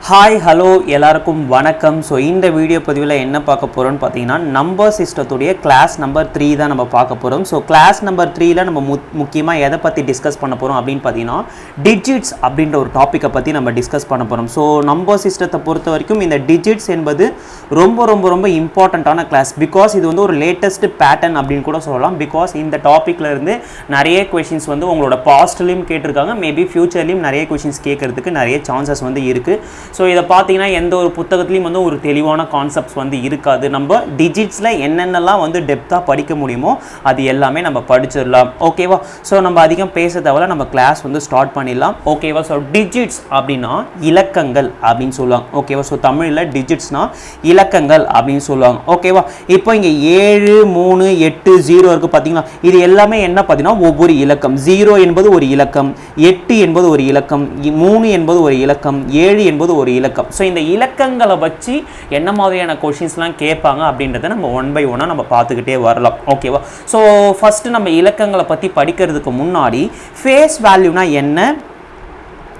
Hi hello எல்லாருக்கும் வணக்கம். So இந்த வீடியோ பதிவில் என்ன பார்க்க போகிறோம்னு பார்த்தீங்கன்னா நம்பர் சிஸ்டத்துடைய கிளாஸ் நம்பர் 3 தான் நம்ம பார்க்க போகிறோம். ஸோ கிளாஸ் நம்பர் 3ல் நம்ம முக்கியமாக எதை பற்றி டிஸ்கஸ் பண்ண போகிறோம் அப்படின்னு பார்த்தீங்கன்னா டிஜிட்ஸ் அப்படின்ற ஒரு டாப்பிக்கை பற்றி நம்ம டிஸ்கஸ் பண்ண போகிறோம். ஸோ நம்பர் சிஸ்டத்தை பொறுத்த வரைக்கும் இந்த டிஜிட்ஸ் என்பது ரொம்ப ரொம்ப ரொம்ப இம்பார்ட்டண்ட்டான கிளாஸ். பிகாஸ் இது வந்து ஒரு லேட்டஸ்ட் பேட்டர்ன் அப்படின்னு கூட சொல்லலாம். பிகாஸ் இந்த டாப்பிக்கில் இருந்து நிறைய கொஷின்ஸ் வந்து உங்களோட பாஸ்ட்லேயும் கேட்டிருக்காங்க, மேபி ஃபியூச்சர்லேயும் நிறைய கொஷின்ஸ் கேட்கறதுக்கு நிறைய சான்சஸ் வந்து இருக்குது. ஸோ இதை பார்த்தீங்கன்னா எந்த ஒரு புத்தகத்துலையும் வந்து ஒரு தெளிவான கான்செப்ட்ஸ் வந்து இருக்காது. நம்ம டிஜிட்ஸில் என்னென்னலாம் வந்து டெப்த்தாக படிக்க முடியுமோ அது எல்லாமே நம்ம படிச்சிடலாம். ஓகேவா? ஸோ நம்ம அதிகம் பேச தேவையில்ல, நம்ம கிளாஸ் வந்து ஸ்டார்ட் பண்ணிடலாம். ஓகேவா? ஸோ டிஜிட்ஸ் அப்படின்னா இலக்கங்கள் அப்படின்னு சொல்லுவாங்க. ஓகேவா? ஸோ தமிழில் டிஜிட்ஸ்னால் இலக்கங்கள் அப்படின்னு சொல்லுவாங்க. ஓகேவா? இப்போ இங்கே 7 3 8 0 இருக்குது பார்த்தீங்களா? இது எல்லாமே என்ன பார்த்தீங்கன்னா ஒவ்வொரு இலக்கம். 0 என்பது ஒரு இலக்கம், 8 என்பது ஒரு இலக்கம், 3 என்பது ஒரு இலக்கம், 7 என்பது ஒரு இலக்கம். ஸோ இந்த இலக்கங்களை வச்சு என்ன மாதிரியான கொஷின்ஸ்லாம் கேட்பாங்க அப்படின்றத நம்ம ஒன் பை ஒன்னாக நம்ம பார்த்துக்கிட்டே வரலாம். ஓகேவா? ஸோ ஃபஸ்ட்டு நம்ம இலக்கங்களை பற்றி படிக்கிறதுக்கு முன்னாடி ஃபேஸ் வேல்யூனா என்ன,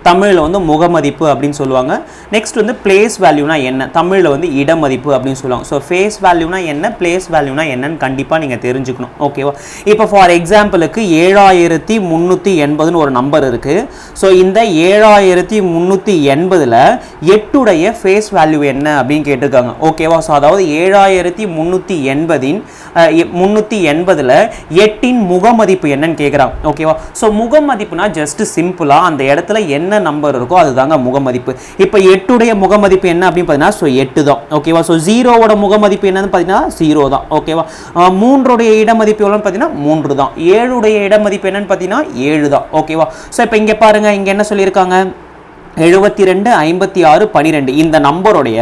தமிழில் வந்து முகமதிப்பு அப்படின்னு சொல்லுவாங்க. நெக்ஸ்ட் வந்து பிளேஸ் வேல்யூனா என்ன, தமிழில் வந்து இடமதிப்பு அப்படின்னு சொல்லுவாங்க. ஸோ ஃபேஸ் வேல்யூனா என்ன, பிளேஸ் வேல்யூனா என்னன்னு கண்டிப்பாக நீங்கள் தெரிஞ்சுக்கணும். ஓகேவா? இப்போ ஃபார் எக்ஸாம்பிளுக்கு 7380ன்னு ஒரு நம்பர் இருக்குது. ஸோ இந்த 7380ல் 8உடைய ஃபேஸ் வேல்யூ என்ன அப்படின்னு கேட்டிருக்காங்க. ஓகேவா? ஸோ அதாவது 7380ல் 8இன் முகமதிப்பு என்னன்னு கேட்குறாங்க. ஓகேவா? ஸோ முகமதிப்புனா ஜஸ்ட் சிம்பிளாக அந்த இடத்துல என்ன நம்பர் இருக்கோ அதுதாங்க முகமதிப்பு. இப்போ 8உடைய முகமதிப்பு என்ன அப்படின்னு பார்த்தீங்கன்னா ஸோ 8 தான். ஓகேவா? ஸோ 0வோட முகமதிப்பு என்னன்னு பார்த்தீங்கன்னா 0 தான். ஓகேவா? 3உடைய இடமதிப்பு எவ்வளோன்னு பார்த்தீங்கன்னா 3 தான். 7உடைய இடமதிப்பு என்னன்னு பார்த்தீங்கன்னா 7 தான். ஓகேவா? ஸோ இப்போ இங்கே பாருங்க, இங்கே என்ன சொல்லியிருக்காங்க, 72 56 12 இந்த நம்பருடைய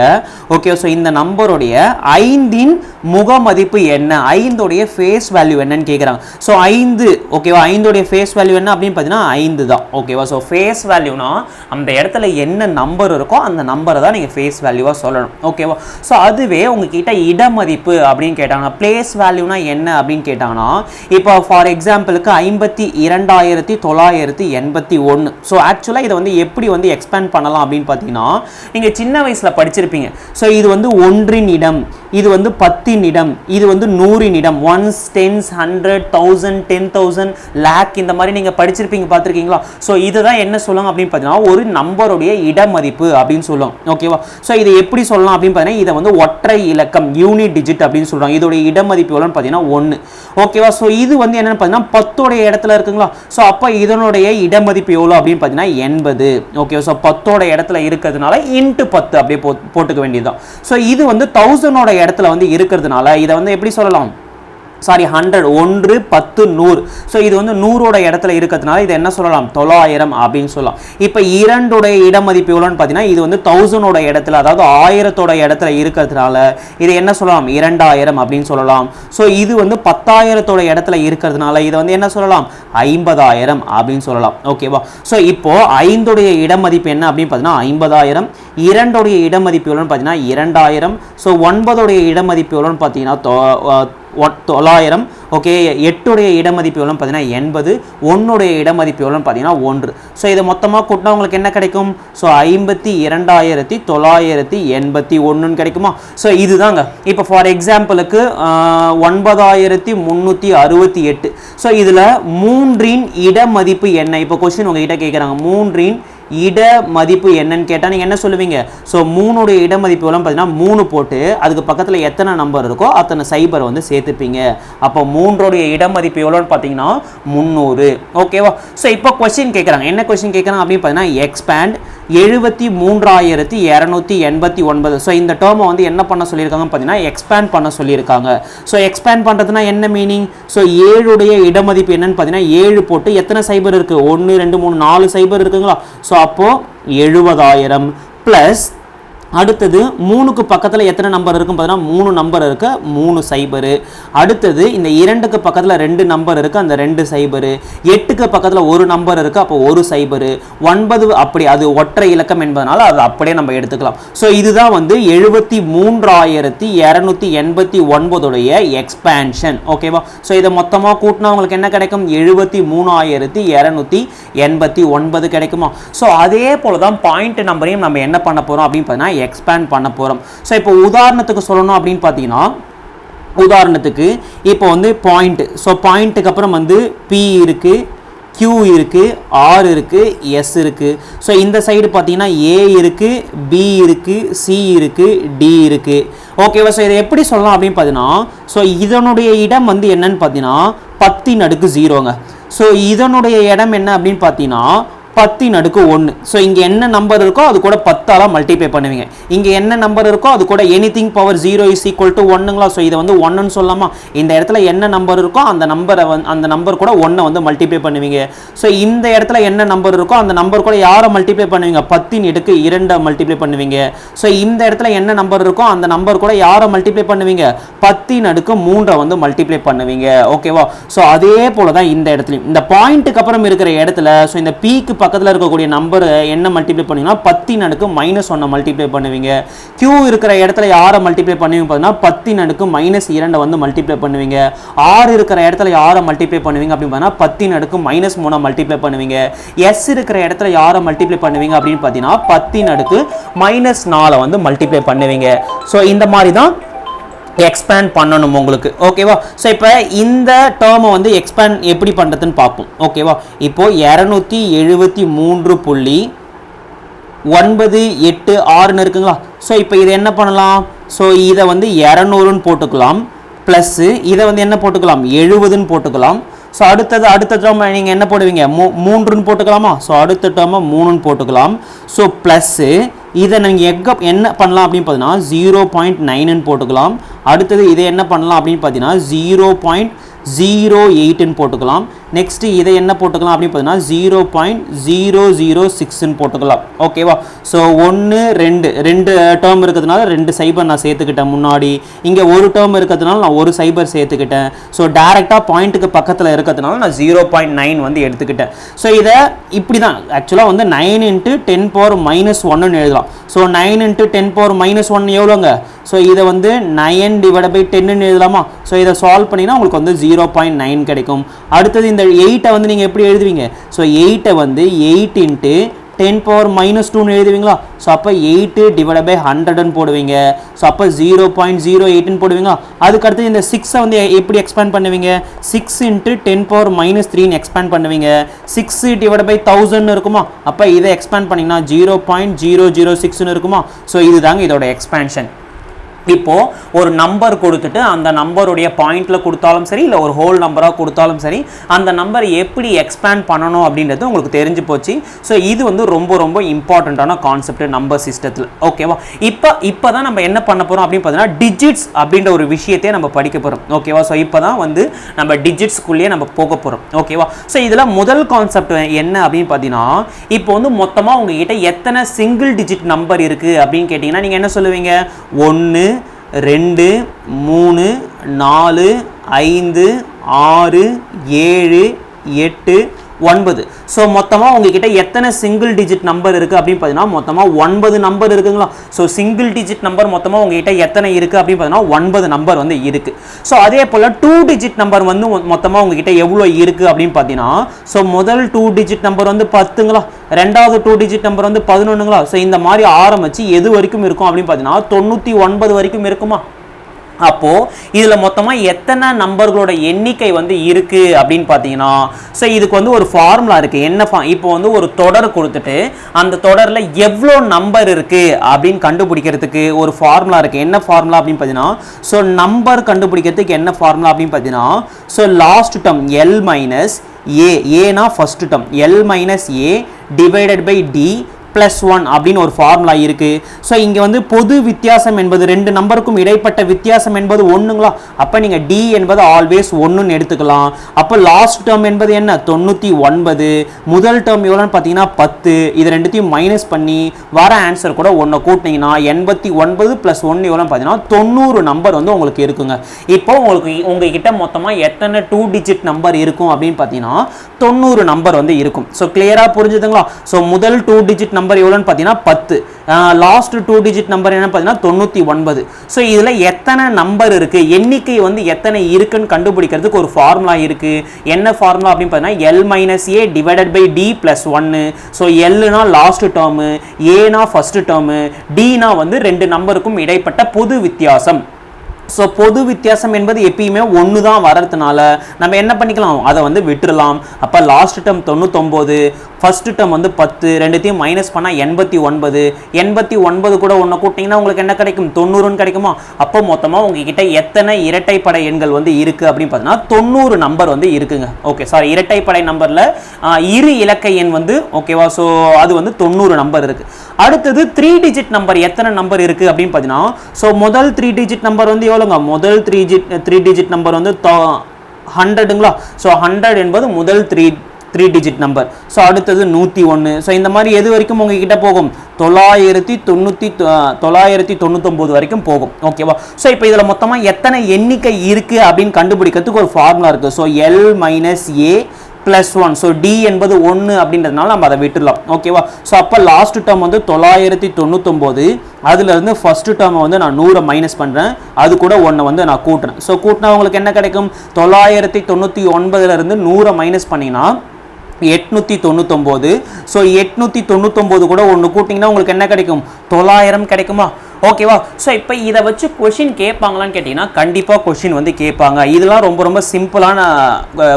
ஓகே. ஸோ இந்த நம்பருடைய 5இன் முகமதிப்பு என்ன, 5உடைய ஃபேஸ் வேல்யூ என்னன்னு கேட்குறாங்க. ஸோ 5 ஓகேவா, 5உடைய ஃபேஸ் வேல்யூ என்ன அப்படின்னு பார்த்தீங்கன்னா 5 தான். ஓகேவா? ஸோ ஃபேஸ் வேல்யூனா அந்த இடத்துல என்ன நம்பர் இருக்கோ அந்த நம்பரை தான் நீங்கள் ஃபேஸ் வேல்யூவாக சொல்லணும். ஓகேவா? ஸோ அதுவே உங்ககிட்ட இடமதிப்பு அப்படின்னு கேட்டாங்கன்னா, பிளேஸ் வேல்யூனா என்ன அப்படின்னு கேட்டாங்கன்னா, இப்போ ஃபார் எக்ஸாம்பிளுக்கு 52,981. ஸோ ஆக்சுவலாக இதை வந்து எப்படி வந்து எக்ஸ்பேண்ட் பண்ணலாம் அப்படின்னு பார்த்தீங்கன்னா, நீங்கள் சின்ன வயசில் படிச்சிருப்பீங்க. ஸோ இது வந்து 1இன் இடம், இது வந்து 10இன் இடம், இது வந்து 100இன் இடம், 1s 10s 100 1000 10,000 லேக் இந்த மாதிரி நீங்கள் படிச்சிருப்பீங்க, பார்த்துருக்கீங்களா? ஸோ இதுதான் என்ன சொல்லுவாங்க அப்படின்னு பார்த்தீங்கன்னா ஒரு நம்பருடைய இடமதிப்பு அப்படின்னு சொல்லுவாங்க. ஓகேவா? ஸோ இதை எப்படி சொல்லலாம் அப்படின்னு பார்த்தீங்கன்னா, இதை வந்து ஒற்றை இலக்கம் யூனிட் டிஜிட் அப்படின்னு சொல்கிறாங்க. இதோடைய இடமதிப்பு எவ்வளோன்னு பார்த்தீங்கன்னா 1. ஓகேவா? ஸோ இது வந்து என்னென்னு பார்த்தீங்கன்னா 10உடைய இடத்துல இருக்குங்களா? ஸோ அப்போ இதனுடைய இடமதிப்பு எவ்வளோ அப்படின்னு பார்த்தீங்கன்னா 80. ஓகேவா? ஸோ 10ஓட இடத்துல இருக்கிறதுனால இன்ட்டு 10 அப்படியே போட்டுக்க வேண்டியதுதான். ஸோ இது வந்து 1000ஓட இடத்துல வந்து இருக்கிறதுனால இதை வந்து எப்படி சொல்லலாம், சாரி 100 1 10 100. ஸோ இது வந்து 100ஓட இடத்துல இருக்கிறதுனால இதை என்ன சொல்லலாம், 900 அப்படின்னு சொல்லலாம். இப்போ 2உடைய இடமதிப்பு எவ்வளோன்னு பார்த்தீங்கன்னா இது வந்து 1000ஓட இடத்துல, அதாவது 1000ஓட இடத்துல இருக்கிறதுனால இதை என்ன சொல்லலாம், 2000 அப்படின்னு சொல்லலாம். ஸோ இது வந்து 10,000ஓட இடத்துல இருக்கிறதுனால இதை வந்து என்ன சொல்லலாம், 50,000 அப்படின்னு சொல்லலாம். ஓகேவா? ஸோ இப்போ 5உடைய இடமதிப்பு என்ன அப்படின்னு பார்த்தீங்கன்னா 50,000, 2உடைய இடமதிப்பு எவ்வளோன்னு பார்த்தீங்கன்னா 2000. ஸோ 9உடைய இடமதிப்பு எவ்வளோன்னு பார்த்தீங்கன்னா 900. ஓகே, 8உடைய இடமதிப்பு எவ்வளோன்னு பார்த்தீங்கன்னா 80, 1உடைய இடமதிப்பு எவ்வளோன்னு பார்த்தீங்கன்னா 1. ஸோ இதை மொத்தமாக கூட்டினா உங்களுக்கு என்ன கிடைக்கும், ஸோ 52,981 கிடைக்குமா? ஸோ இதுதாங்க. இப்போ ஃபார் எக்ஸாம்பிளுக்கு 9,368. ஸோ இதில் 3இன் இடமதிப்பு என்ன, இப்போ கொஸ்டின் உங்ககிட்ட கேட்குறாங்க 3இன் இட மதிப்பு என்னன்னு கேட்டால் நீங்கள் என்ன சொல்லுவீங்க, ஸோ 3உடைய இடமதிப்பு எவ்வளோன்னு பார்த்தீங்கன்னா 3 போட்டு அதுக்கு பக்கத்தில் எத்தனை நம்பர் இருக்கோ அத்தனை சைபரை வந்து சேர்த்துப்பீங்க. அப்போ 3உடைய இடமதிப்பு எவ்வளோன்னு பார்த்தீங்கன்னா 300. ஓகேவா? ஸோ இப்போ கொஸ்டின் கேட்குறாங்க, என்ன கொஸ்டின் கேட்குறாங்க அப்படின்னு பார்த்தீங்கன்னா எக்ஸ்பேண்ட் 73,289. ஸோ இந்த டேர்மை வந்து என்ன பண்ண சொல்லியிருக்காங்க பார்த்தீங்கன்னா எக்ஸ்பேண்ட் பண்ண சொல்லியிருக்காங்க. ஸோ எக்ஸ்பேண்ட் பண்ணுறதுனா என்ன மீனிங், ஸோ 7உடைய இடமதிப்பு என்னன்னு பார்த்தீங்கன்னா 7 போட்டு எத்தனை சைபர் இருக்குது, 1 2 3 4 சைபர் இருக்குங்களா? ஸோ அப்போது 70,000 ப்ளஸ் அடுத்தது 3க்கு பக்கத்தில் எத்தனை நம்பர் இருக்கும் பார்த்தீங்கன்னா 3 நம்பர் இருக்கு, 3 சைபரு. அடுத்தது இந்த 2க்கு பக்கத்தில் 2 நம்பர் இருக்கு, அந்த 2 சைபரு. 8க்கு பக்கத்தில் ஒரு நம்பர் இருக்கு, அப்போ ஒரு சைபரு. 9 அப்படி அது ஒற்றை இலக்கம் என்பதனால அது அப்படியே நம்ம எடுத்துக்கலாம். ஸோ இதுதான் வந்து 73,289 உடைய எக்ஸ்பேன்ஷன். ஓகேவா? ஸோ இதை மொத்தமாக கூட்டினா உங்களுக்கு என்ன கிடைக்கும்? 73,289 கிடைக்குமா? ஸோ அதே போல தான் பாயிண்ட் நம்பரையும் நம்ம என்ன பண்ண போறோம் அப்படின்னு பார்த்தீங்கன்னா எக்ஸ்பேண்ட் பண்ண போறோம். ஸோ இப்போ உதாரணத்துக்கு சொல்லணும் அப்படின்னு பார்த்தீங்கன்னா, உதாரணத்துக்கு இப்போ வந்து பாயிண்ட், ஸோ பாயிண்ட்டுக்கு அப்புறம் வந்து P இருக்கு, Q இருக்கு, R இருக்கு, S இருக்கு. ஸோ இந்த சைடு பார்த்தீங்கன்னா A இருக்கு, B இருக்கு, C இருக்கு, D இருக்கு. ஓகேவா? ஸோ இதை எப்படி சொல்லலாம் அப்படின்னு பார்த்தீங்கன்னா, ஸோ இதனுடைய இடம் வந்து என்னன்னு பார்த்தீங்கன்னா 10^0ங்க. ஸோ இதனுடைய இடம் என்ன அப்படின்னு பார்த்தீங்கன்னா 10^1. ஸோ இங்கே என்ன நம்பர் இருக்கோ அது கூட 10ஆல் மல்டிப்ளை பண்ணுவீங்க. இங்கே என்ன நம்பர் இருக்கோ அது கூட anything power 0 is equal to 1ங்களா? ஸோ இதை வந்து 1ன்னு சொல்லலாமா? இந்த இடத்துல என்ன நம்பர் இருக்கோ அந்த நம்பர் கூட 1 வந்து மல்டிப்ளை பண்ணுவீங்க. ஸோ இந்த இடத்துல என்ன நம்பர் இருக்கோ அந்த நம்பர் கூட யாரை மல்டிப்ளை பண்ணுவீங்க? 10^2 மல்டிப்ளை பண்ணுவீங்க. ஸோ இந்த இடத்துல என்ன நம்பர் இருக்கோ அந்த நம்பர் கூட யாரை மல்டிப்ளை பண்ணுவீங்க? 10^3 வந்து மல்டிப்ளை பண்ணுவீங்க. ஓகேவா? ஸோ அதே போல தான் இந்த இடத்துலையும் இந்த பாயிண்ட்டுக்கு அப்புறம் இருக்கிற இடத்துல ஸோ இந்த Pக்கு பக்கத்தில் இருக்கக்கூடிய நம்பர் என்ன மல்டிப்ளை பண்ணீங்கன்னா 10^-1 மல்டிப்ளை பண்ணுவீங்க. Q இருக்கிற இடத்துல யாரை மல்டிப்ளை பண்ணுவீங்க பார்த்தீங்கன்னா 10^-2 வந்து மல்டிப்ளை பண்ணுவீங்க. R இருக்கிற இடத்துல யாரை மல்டிப்ளை பண்ணுவீங்க அப்படின்னு பார்த்தீங்கன்னா 10^-3 மல்டிப்ளை பண்ணுவீங்க. S இருக்கிற இடத்துல யாரை மல்டிப்ளை பண்ணுவீங்க அப்படின்னு பார்த்தீங்கன்னா 10^-4 வந்து மல்டிப்ளை பண்ணுவீங்க. ஸோ இந்த மாதிரி தான் எக்ஸ்பேண்ட் பண்ணணும் உங்களுக்கு. ஓகேவா? ஸோ இப்போ இந்த டேர்மை வந்து எக்ஸ்பேண்ட் எப்படி பண்ணுறதுன்னு பார்ப்போம். ஓகேவா? இப்போ 273.986 இருக்குங்களா? ஸோ இப்போ இதை என்ன பண்ணலாம்? ஸோ இதை வந்து 200ன்னு போட்டுக்கலாம், ப்ளஸ் இதை வந்து என்ன போட்டுக்கலாம்? 70ன்னு போட்டுக்கலாம். ஸோ அடுத்த டேர்ம் நீங்கள் என்ன போடுவீங்க? 3ன்னு போட்டுக்கலாமா? ஸோ அடுத்த டேர்மை 3ன்னு போட்டுக்கலாம். ஸோ ப்ளஸ்ஸு இதை நீங்கள் என்ன பண்ணலாம் அப்படின்னு பார்த்தீங்கன்னா 0.9ன்னு போட்டுக்கலாம். அடுத்தது இதை என்ன பண்ணலாம் அப்படின்னு பார்த்தீங்கன்னா 0.08ன்னு போட்டுக்கலாம். நெக்ஸ்ட் இதை என்ன போட்டுக்கலாம் அப்படின்னு பார்த்தீங்கன்னா 0.006ன்னு போட்டுக்கலாம். ஓகேவா? ஸோ 1 2 டேர்ம் இருக்கிறதுனால 2 சைபர் நான் சேர்த்துக்கிட்டேன் முன்னாடி. இங்கே ஒரு டேர்ம் இருக்கிறதுனால நான் ஒரு சைபர் சேர்த்துக்கிட்டேன். ஸோ டேரெக்டாக பாயிண்ட்டுக்கு பக்கத்தில் இருக்கிறதுனால நான் 0.9 வந்து எடுத்துக்கிட்டேன். ஸோ இதை இப்படி தான் ஆக்சுவலாக வந்து 9 × 10⁻⁻1ன்னு எழுதலாம். ஸோ 9 × 10⁻⁻1 எவ்வளோங்க? ஸோ இதை வந்து 9/10ன்னு எழுதலாமா? ஸோ இதை சால்வ் பண்ணிங்கன்னா உங்களுக்கு வந்து 0.9 கிடைக்கும். அடுத்தது இந்த 8 வந்து நீங்கள் எப்படி எழுதுவீங்க? ஸோ 8 வந்து 8 × 10⁻⁻2ன்னு எழுதுவீங்களா? ஸோ அப்போ 8/100ன்னு போடுவீங்க. ஸோ அப்போ 0.08ன்னு போடுவீங்களா? அதுக்கடுத்து இந்த 6 வந்து எப்படி எக்ஸ்பேண்ட் பண்ணுவீங்க? 6 × 10⁻⁻3ன்னு எக்ஸ்பேண்ட் பண்ணுவீங்க. 6/1000 இருக்குமா? அப்போ இதை எக்ஸ்பேண்ட் பண்ணிங்கன்னா 0.006ன்னு இருக்குமா? ஸோ இதுதாங்க இதோட எக்ஸ்பேன்ஷன். இப்போ ஒரு நம்பர் கொடுத்துட்டு அந்த நம்பருடைய பாயிண்ட்ல கொடுத்தாலும் சரி இல்லை ஒரு ஹோல் நம்பராக கொடுத்தாலும் சரி அந்த நம்பர் எப்படி எக்ஸ்பேண்ட் பண்ணணும் அப்படின்றது உங்களுக்கு தெரிஞ்சு போச்சு. ஸோ இது வந்து ரொம்ப ரொம்ப இம்பார்ட்டண்ட்டான கான்செப்ட் நம்பர் சிஸ்டத்தில். ஓகேவா? இப்போ தான் நம்ம என்ன பண்ண போகிறோம் அப்படின்னு பார்த்தீங்கன்னா டிஜிட்ஸ் அப்படின்ற ஒரு விஷயத்தையே நம்ம படிக்க போகிறோம். ஓகேவா? ஸோ இப்போ தான் வந்து நம்ம டிஜிட்ஸ்குள்ளேயே நம்ம போக போகிறோம். ஓகேவா? ஸோ இதில் முதல் கான்செப்ட் என்ன அப்படின்னு பார்த்தீங்கன்னா இப்போ வந்து மொத்தமாக உங்ககிட்ட எத்தனை சிங்கிள் டிஜிட் நம்பர் இருக்குது அப்படின்னு கேட்டிங்கன்னா நீங்கள் என்ன சொல்லுவீங்க? 1 2 3 4 5 6 7 8 9. ஸோ மொத்தமாக உங்ககிட்ட எத்தனை சிங்கிள் டிஜிட் நம்பர் இருக்குது அப்படின்னு பார்த்தீங்கன்னா மொத்தமாக 9 நம்பர் இருக்குங்களா? ஸோ சிங்கிள் டிஜிட் நம்பர் மொத்தமாக உங்ககிட்ட எத்தனை இருக்குது அப்படின்னு பார்த்தீங்கன்னா 9 நம்பர் வந்து இருக்குது. ஸோ அதே போல் 2 டிஜிட் நம்பர் வந்து மொத்தமாக உங்ககிட்ட எவ்வளோ இருக்குது அப்படின்னு பார்த்தீங்கன்னா ஸோ முதல் 2 டிஜிட் நம்பர் வந்து 10ங்களா, ரெண்டாவது 2 டிஜிட் நம்பர் வந்து 11ங்களா? ஸோ இந்த மாதிரி ஆரம்பித்து எது வரைக்கும் இருக்கும் அப்படின்னு பார்த்தீங்கன்னா 99 வரைக்கும் இருக்குமா? அப்போது இதில் மொத்தமாக எத்தனை நம்பர்களோட எண்ணிக்கை வந்து இருக்குது அப்படின்னு பார்த்தீங்கன்னா ஸோ இதுக்கு வந்து ஒரு ஃபார்முலா இருக்குது. என்ன இப்போ வந்து ஒரு தொடர் கொடுத்துட்டு அந்த தொடரில் எவ்வளோ நம்பர் இருக்குது அப்படின்னு கண்டுபிடிக்கிறதுக்கு ஒரு ஃபார்முலா இருக்குது. என்ன ஃபார்முலா அப்படின்னு பார்த்தீங்கன்னா ஸோ நம்பர் கண்டுபிடிக்கிறதுக்கு என்ன ஃபார்முலா அப்படின்னு பார்த்தீங்கன்னா so last term L - A, ஏனா first term L - A divided by D +1 அப்படின்னு ஒரு ஃபார்முலா இருக்கு. ஸோ இங்க வந்து பொது வித்தியாசம் என்பது ரெண்டு நம்பருக்கும் இடைப்பட்ட வித்தியாசம் என்பது ஒண்ணுங்களா, அப்ப நீங்க d என்பது ஆல்வேஸ் 1ன்னு எடுத்துக்கலாம். அப்ப லாஸ்ட் டேர்ம் என்பது என்ன 99, முதல் டேர்ம் எவ்வளவுன்னு பாத்தீங்கன்னா 10. இது ரெண்டுத்தையும் மைனஸ் பண்ணி வர ஆன்சர் கூட 1 கூட்டினீங்கன்னா 89 + 1 எவ்வளவுன்னு பாத்தீங்கன்னா 90 நம்பர் வந்து உங்களுக்கு இருக்குங்க. இப்போ உங்களுக்கு உங்ககிட்ட மொத்தமா எத்தனை 2 டிஜிட் நம்பர் இருக்கும் அப்படின்னு பாத்தீங்கன்னா 90 நம்பர் வந்து இருக்கும். ஸோ கிளியரா புரிஞ்சுதுங்களா. ஸோ முதல் 2 டிஜிட் நம்பர் எவ்வளோன்னு பார்த்தீங்கன்னா 10, லாஸ்ட் 2 டிஜிட் நம்பர் என்ன பார்த்தீங்கன்னா 99. ஸோ இதில் எத்தனை நம்பர் இருக்கு, எண்ணிக்கை வந்து எத்தனை இருக்குன்னு கண்டுபிடிக்கிறதுக்கு ஒரு ஃபார்முலா இருக்கு. என்ன ஃபார்முலா அப்படின்னு பார்த்தீங்கன்னா L - A / D + 1. So Lனா last term, ஏனா ஃபர்ஸ்ட் டேர்மு, Dனா வந்து ரெண்டு நம்பருக்கும் இடைப்பட்ட பொது வித்தியாசம். ஸோ பொது வித்தியாசம் என்பது எப்பயுமே ஒன்று தான் வரதுனால நம்ம என்ன பண்ணிக்கலாம், அதை வந்து விட்டுடலாம். அப்போ லாஸ்ட் டேர்ம் 99, ஃபர்ஸ்ட் டேர்ம் வந்து 10, ரெண்டுத்தையும் மைனஸ் பண்ணால் 89. 89 கூட ஒன்று கூட்டிங்கன்னா உங்களுக்கு என்ன கிடைக்கும் 90ன்னு கிடைக்குமா. அப்போ மொத்தமாக உங்ககிட்ட எத்தனை இரட்டைப்படை எண்கள் வந்து இருக்குது அப்படின்னு பார்த்தீங்கன்னா 90 நம்பர் வந்து இருக்குங்க. ஓகே சாரி, இரட்டைப்படை நம்பரில் இரு இலக்க எண் வந்து ஓகேவா. ஸோ அது வந்து 90 நம்பர் இருக்குது. அடுத்தது 3 டிஜிட் நம்பர் எத்தனை நம்பர் இருக்குது அப்படின்னு பார்த்தீங்கன்னா, ஸோ முதல் 3 டிஜிட் நம்பர் வந்து எவ்வளோங்க, முதல் 3 டிஜிட் நம்பர் வந்து 100ங்களா. ஸோ 100 என்பது முதல் 3 டிஜிட் நம்பர். ஸோ அடுத்தது 101. ஸோ இந்த மாதிரி எது வரைக்கும் உங்ககிட்ட போகும் 999 வரைக்கும் போகும். ஓகேவா. ஸோ இப்போ இதில் மொத்தமாக எத்தனை எண்ணிக்கை இருக்குது அப்படின்னு கண்டுபிடிக்கிறதுக்கு ஒரு ஃபார்முலா இருக்குது. So L - A +1. So D என்பது 1 அப்படின்றதுனால நம்ம அதை விட்டுடலாம். ஓகேவா. ஸோ அப்போ லாஸ்ட் டேர்ம் வந்து 999, அதுலேருந்து ஃபர்ஸ்ட் டேர்மை வந்து நான் 100 மைனஸ் பண்ணுறேன், அது கூட 1 வந்து நான் கூட்டுறேன். ஸோ கூட்டினா உங்களுக்கு என்ன கிடைக்கும் 999லேருந்து 100 மைனஸ் பண்ணிங்கன்னா 899. ஸோ 899 கூட 1 கூட்டிங்கன்னா உங்களுக்கு என்ன கிடைக்கும் 900 கிடைக்குமா. ஓகேவா. ஸோ இப்போ இதை வச்சு கொஷின் கேட்பாங்களான்னு கேட்டிங்கன்னா கண்டிப்பாக கொஷின் வந்து கேட்பாங்க. இதெல்லாம் ரொம்ப ரொம்ப சிம்பிளான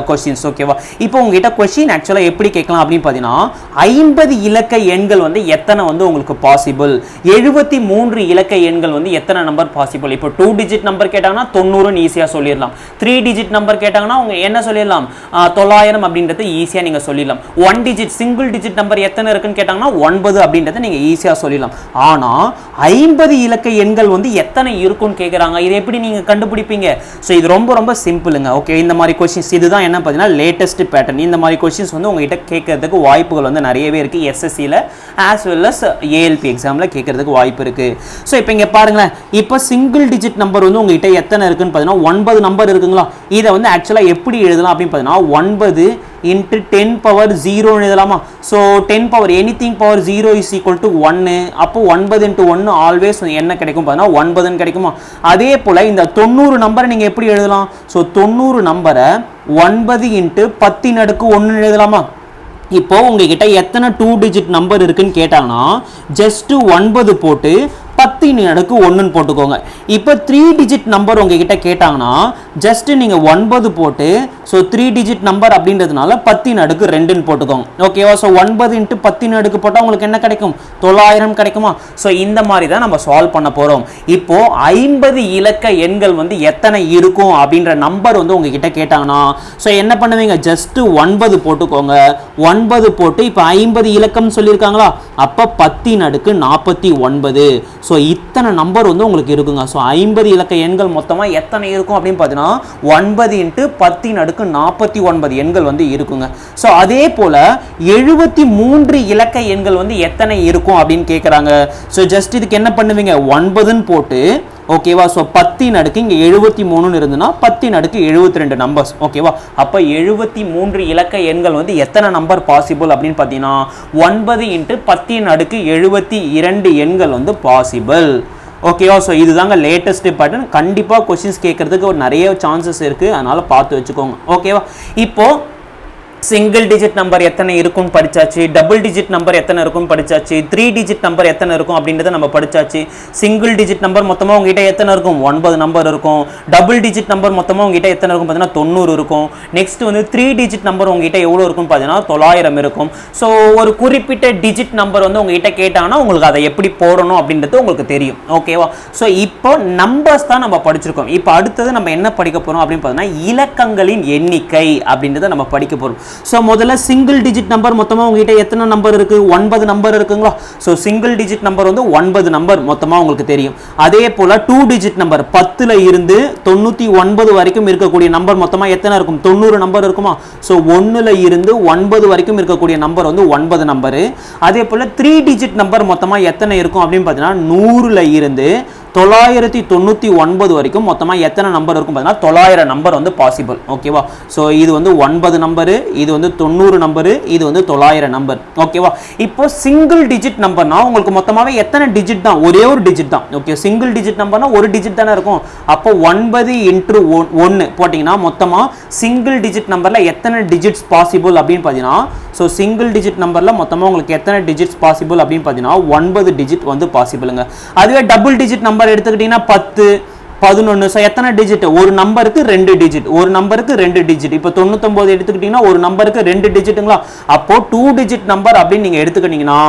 கொஷின்ஸ். ஓகேவா. இப்போ உங்ககிட்ட கொஷின் ஆக்சுவலாக எப்படி கேட்கலாம் அப்படின்னு பார்த்தீங்கன்னா 50 இலக்க எண்கள் வந்து எத்தனை வந்து உங்களுக்கு பாசிபிள், 73 இலக்க எண்கள் வந்து எத்தனை நம்பர் பாசிபிள். இப்போ 2 டிஜிட் நம்பர் கேட்டாங்கன்னா 90ன்னு ஈஸியாக சொல்லிடலாம். 3 டிஜிட் நம்பர் கேட்டாங்கன்னா அவங்க என்ன சொல்லிடலாம் 900 அப்படின்றது ஈஸியாக நீங்கள் சொல்லிடலாம். 1 டிஜிட் சிங்கிள் டிஜிட் நம்பர் எத்தனை இருக்குன்னு கேட்டாங்கன்னா 9 அப்படின்றத நீங்கள் ஈஸியாக சொல்லிடலாம். ஆனால் 50 இலக்க எண்கள் வந்து எத்தனை இருக்குன்னு கேட்குறாங்க, இது எப்படி நீங்கள் கண்டுபிடிப்பீங்க. ஸோ இது ரொம்ப ரொம்ப சிம்பிளுங்க. ஓகே. இந்த மாதிரி கொஸ்டின்ஸ் இதுதான் என்ன பார்த்தீங்கன்னா லேட்டஸ்ட் பேட்டர்ன். இந்த மாதிரி கொஸ்டின்ஸ் வந்து உங்ககிட்ட கேட்கறதுக்கு வாய்ப்புகள் வந்து நிறையவே இருக்குது. SSCயில் ஆஸ் வெல் அஸ் ALP எக்ஸாமில் கேட்கறதுக்கு வாய்ப்பு இருக்குது. ஸோ இப்போ இங்கே பாருங்களேன், இப்போ சிங்கிள் டிஜிட் நம்பர் வந்து உங்ககிட்ட எத்தனை இருக்குன்னு பார்த்தீங்கன்னா 9 நம்பர் இருக்குங்களா. இதை வந்து ஆக்சுவலாக எப்படி எழுதலாம் அப்படின்னு பார்த்தீங்கன்னா 9 into 10 power 0 எழுதலாமா. So 10 power anything power 0 is equal to 1. அப்போ 9 into 1 ஆல்வேஸ் என்ன கிடைக்கும் பார்த்தீங்கன்னா 9ன்னு கிடைக்குமா. அதே போல் இந்த 90 நம்பரை நீங்கள் எப்படி எழுதலாம். ஸோ 90 நம்பரை 9 into 10⁻1 எழுதலாமா. இப்போ உங்ககிட்ட எத்தனை 2 டிஜிட் நம்பர் இருக்குன்னு கேட்டாங்கன்னா ஜஸ்ட் 9 போட்டு 10⁻1 போட்டுக்கோங்க. இப்போ 3 டிஜிட் நம்பர் உங்ககிட்ட கேட்டாங்கன்னா ஜஸ்ட் நீங்கள் 9 போட்டு ஸோ 3 டிஜிட் நம்பர் அப்படின்றதுனால 10⁻2ன்னு போட்டுக்கோங்க. ஓகேவா. ஸோ 9 into 10⁻2 போட்டால் உங்களுக்கு என்ன கிடைக்கும் 900 கிடைக்குமா. ஸோ இந்த மாதிரி தான் நம்ம சால்வ் பண்ண போகிறோம். இப்போ 50 இலக்க எண்கள் வந்து எத்தனை இருக்கும் அப்படின்ற நம்பர் வந்து உங்ககிட்ட கேட்டாங்கன்னா ஸோ என்ன பண்ணுவீங்க ஜஸ்ட் 9 போட்டுக்கோங்க. 9 போட்டு இப்போ 50 இலக்கம் சொல்லியிருக்காங்களா, அப்போ 10⁻49. ஸோ இத்தனை நம்பர் வந்து உங்களுக்கு இருக்குங்க. ஸோ 50 இலக்க எண்கள் மொத்தமாக எத்தனை இருக்கும் அப்படின்னு பார்த்தீங்கன்னா 9 into 10⁻49 எண்கள் வந்து இருக்குங்க. ஸோ அதே போல் 73 இலக்க எண்கள் வந்து எத்தனை இருக்கும் அப்படின்னு கேட்குறாங்க. ஸோ ஜஸ்ட் இதுக்கு என்ன பண்ணுவீங்க 9ன்னு போட்டு ஓகேவா. ஸோ 10 இங்கே 73 இருந்துன்னா 10⁻72 நம்பர்ஸ். ஓகேவா. அப்போ 73 இலக்க எண்கள் வந்து எத்தனை நம்பர் பாசிபிள் அப்படின்னு பார்த்தீங்கன்னா 9 into 10⁻72 எண்கள் வந்து பாசிபிள். ஓகேவா. ஸோ இதுதாங்க லேட்டஸ்ட் பேட்டர்ன். கண்டிப்பாக கொஸ்டின்ஸ் கேட்கறதுக்கு ஒரு நிறைய சான்சஸ் இருக்குது, அதனால் பார்த்து வச்சுக்கோங்க. ஓகேவா. இப்போது சிங்கிள் டிஜிட் நம்பர் எத்தனை இருக்குன்னு படிச்சாச்சு, டபுள் டிஜிட் நம்பர் எத்தனை இருக்குன்னு படிச்சாச்சு, 3 டிஜிட் நம்பர் எத்தனை இருக்கும் அப்படின்றத நம்ம படிச்சாச்சு. சிங்கிள் டிஜிட் நம்பர் மொத்தமாக உங்ககிட்ட எத்தனை இருக்கும் 9 நம்பர் இருக்கும். டபுள் டிஜிட் நம்பர் மொத்தமாக உங்ககிட்ட எத்தனை இருக்கும் பார்த்தீங்கன்னா 90 இருக்கும். நெக்ஸ்ட் வந்து 3 டிஜிட் நம்பர் உங்ககிட்ட எவ்வளோ இருக்குன்னு பார்த்தீங்கன்னா 900 இருக்கும். ஸோ ஒரு குறிப்பிட்ட டிஜிட் நம்பர் வந்து உங்ககிட்ட கேட்டாங்கன்னா உங்களுக்கு அதை எப்படி போடணும் அப்படின்றது உங்களுக்கு தெரியும். ஓகேவா. ஸோ இப்போ நம்பர்ஸ் தான் நம்ம படிச்சிருக்கோம். இப்போ அடுத்தது நம்ம என்ன படிக்க போகிறோம் அப்படின்னு பார்த்தீங்கன்னா இலக்கங்களின் எண்ணிக்கை அப்படின்றத நம்ம படிக்க போகிறோம். ஸோ முதல்ல சிங்கிள் டிஜிட் நம்பர் மொத்தமாக உங்ககிட்ட எத்தனை நம்பர் இருக்குது? 9 நம்பர் இருக்குங்களா? ஸோ சிங்கிள் டிஜிட் நம்பர் வந்து 9 நம்பர் மொத்தமாக உங்களுக்கு தெரியும். அதே போல் 2 டிஜிட் நம்பர் 10ல் இருந்து 99 வரைக்கும் இருக்கக்கூடிய நம்பர் மொத்தமாக எத்தனை இருக்கும்? 90 நம்பர் இருக்குமா? ஸோ 1ல் இருந்து 9 வரைக்கும் இருக்கக்கூடிய நம்பர் வந்து 9 நம்பரு. அதே போல் 3 டிஜிட் நம்பர் மொத்தமாக எத்தனை இருக்கும் அப்படின்னு பார்த்தீங்கன்னா 100ல் இருந்து 999 வரைக்கும் மொத்தமாக எத்தனை நம்பர் இருக்கும் பார்த்தீங்கன்னா 900 நம்பர் வந்து பாசிபிள். ஓகேவா? ஸோ இது வந்து 9 நம்பரு, இது வந்து 90 நம்பரு, இது வந்து 900 நம்பர். ஓகேவா? இப்போ சிங்கிள் டிஜிட் நம்பர்னா உங்களுக்கு மொத்தமாகவே எத்தனை டிஜிட் தான்? ஒரே ஒரு டிஜிட் தான். ஓகே, சிங்கிள் டிஜிட் நம்பர்னா ஒரு டிஜிட் தானே இருக்கும். அப்போ 9 × 1 போட்டிங்கன்னா மொத்தமாக சிங்கிள் டிஜிட் நம்பரில் எத்தனை டிஜிட்ஸ் பாசிபிள் அப்படின்னு பார்த்தீங்கன்னா, ஸோ சிங்கிள் டிஜிட் நம்பரில் மொத்தமாக உங்களுக்கு எத்தனை டிஜிட்ஸ் பாசிபிள் அப்படின்னு பார்த்தீங்கன்னா 9 டிஜிட் வந்து பாசிபிளுங்க. அதுவே டபுள் டிஜிட் நம்பர் எடுத்துக்கிட்டீங்கன்னா 10, 11. ஸோ எத்தனை டிஜிட்? ஒரு நம்பருக்கு 2 டிஜிட், ஒரு நம்பருக்கு 2 டிஜிட். இப்போ 99 எடுத்துக்கிட்டீங்கன்னா ஒரு நம்பருக்கு 2 டிஜிட்டுங்களா? அப்போ 2 டிஜிட் நம்பர் அப்படின்னு நீங்கள் எடுத்துக்கிட்டீங்கன்னா